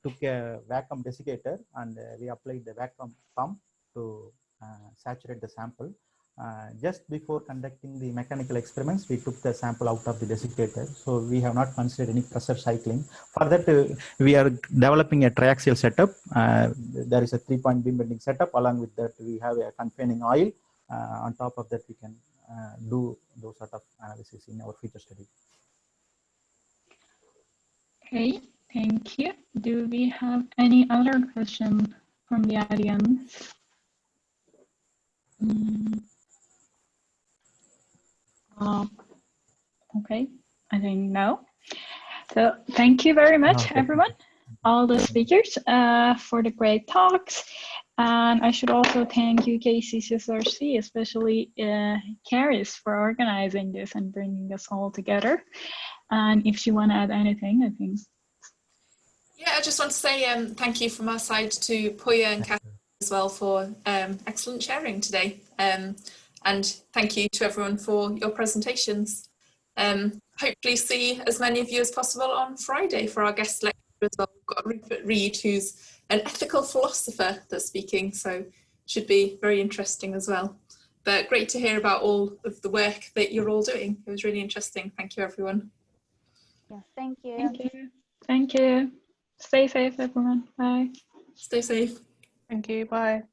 took a vacuum desiccator and we applied the vacuum pump to saturate the sample. Just before conducting the mechanical experiments, we took the sample out of the desiccator. So we have not considered any pressure cycling. For that, we are developing a triaxial setup. There is a 3-point beam bending setup. Along with that, we have a confining oil. On top of that, we can do those sort of analysis in our future study. Okay, thank you. Do we have any other question from the audience? Okay, I think no. So thank you very much, everyone, all the speakers for the great talks. And I should also thank UKCCSRC, especially Caris, for organizing this and bringing us all together. And if you want to add anything, I think. Yeah, I just want to say thank you from our side to Pooya and Catherine as well for excellent sharing today. And thank you to everyone for your presentations. Hopefully see as many of you as possible on Friday for our guest lecture as well. We've got Rupert Reed, who's an ethical philosopher that's speaking, so should be very interesting as well. But great to hear about all of the work that you're all doing. It was really interesting. Thank you, everyone. Yes, thank you. Thank you. Thank you. Stay safe, everyone. Bye. Stay safe. Thank you. Bye.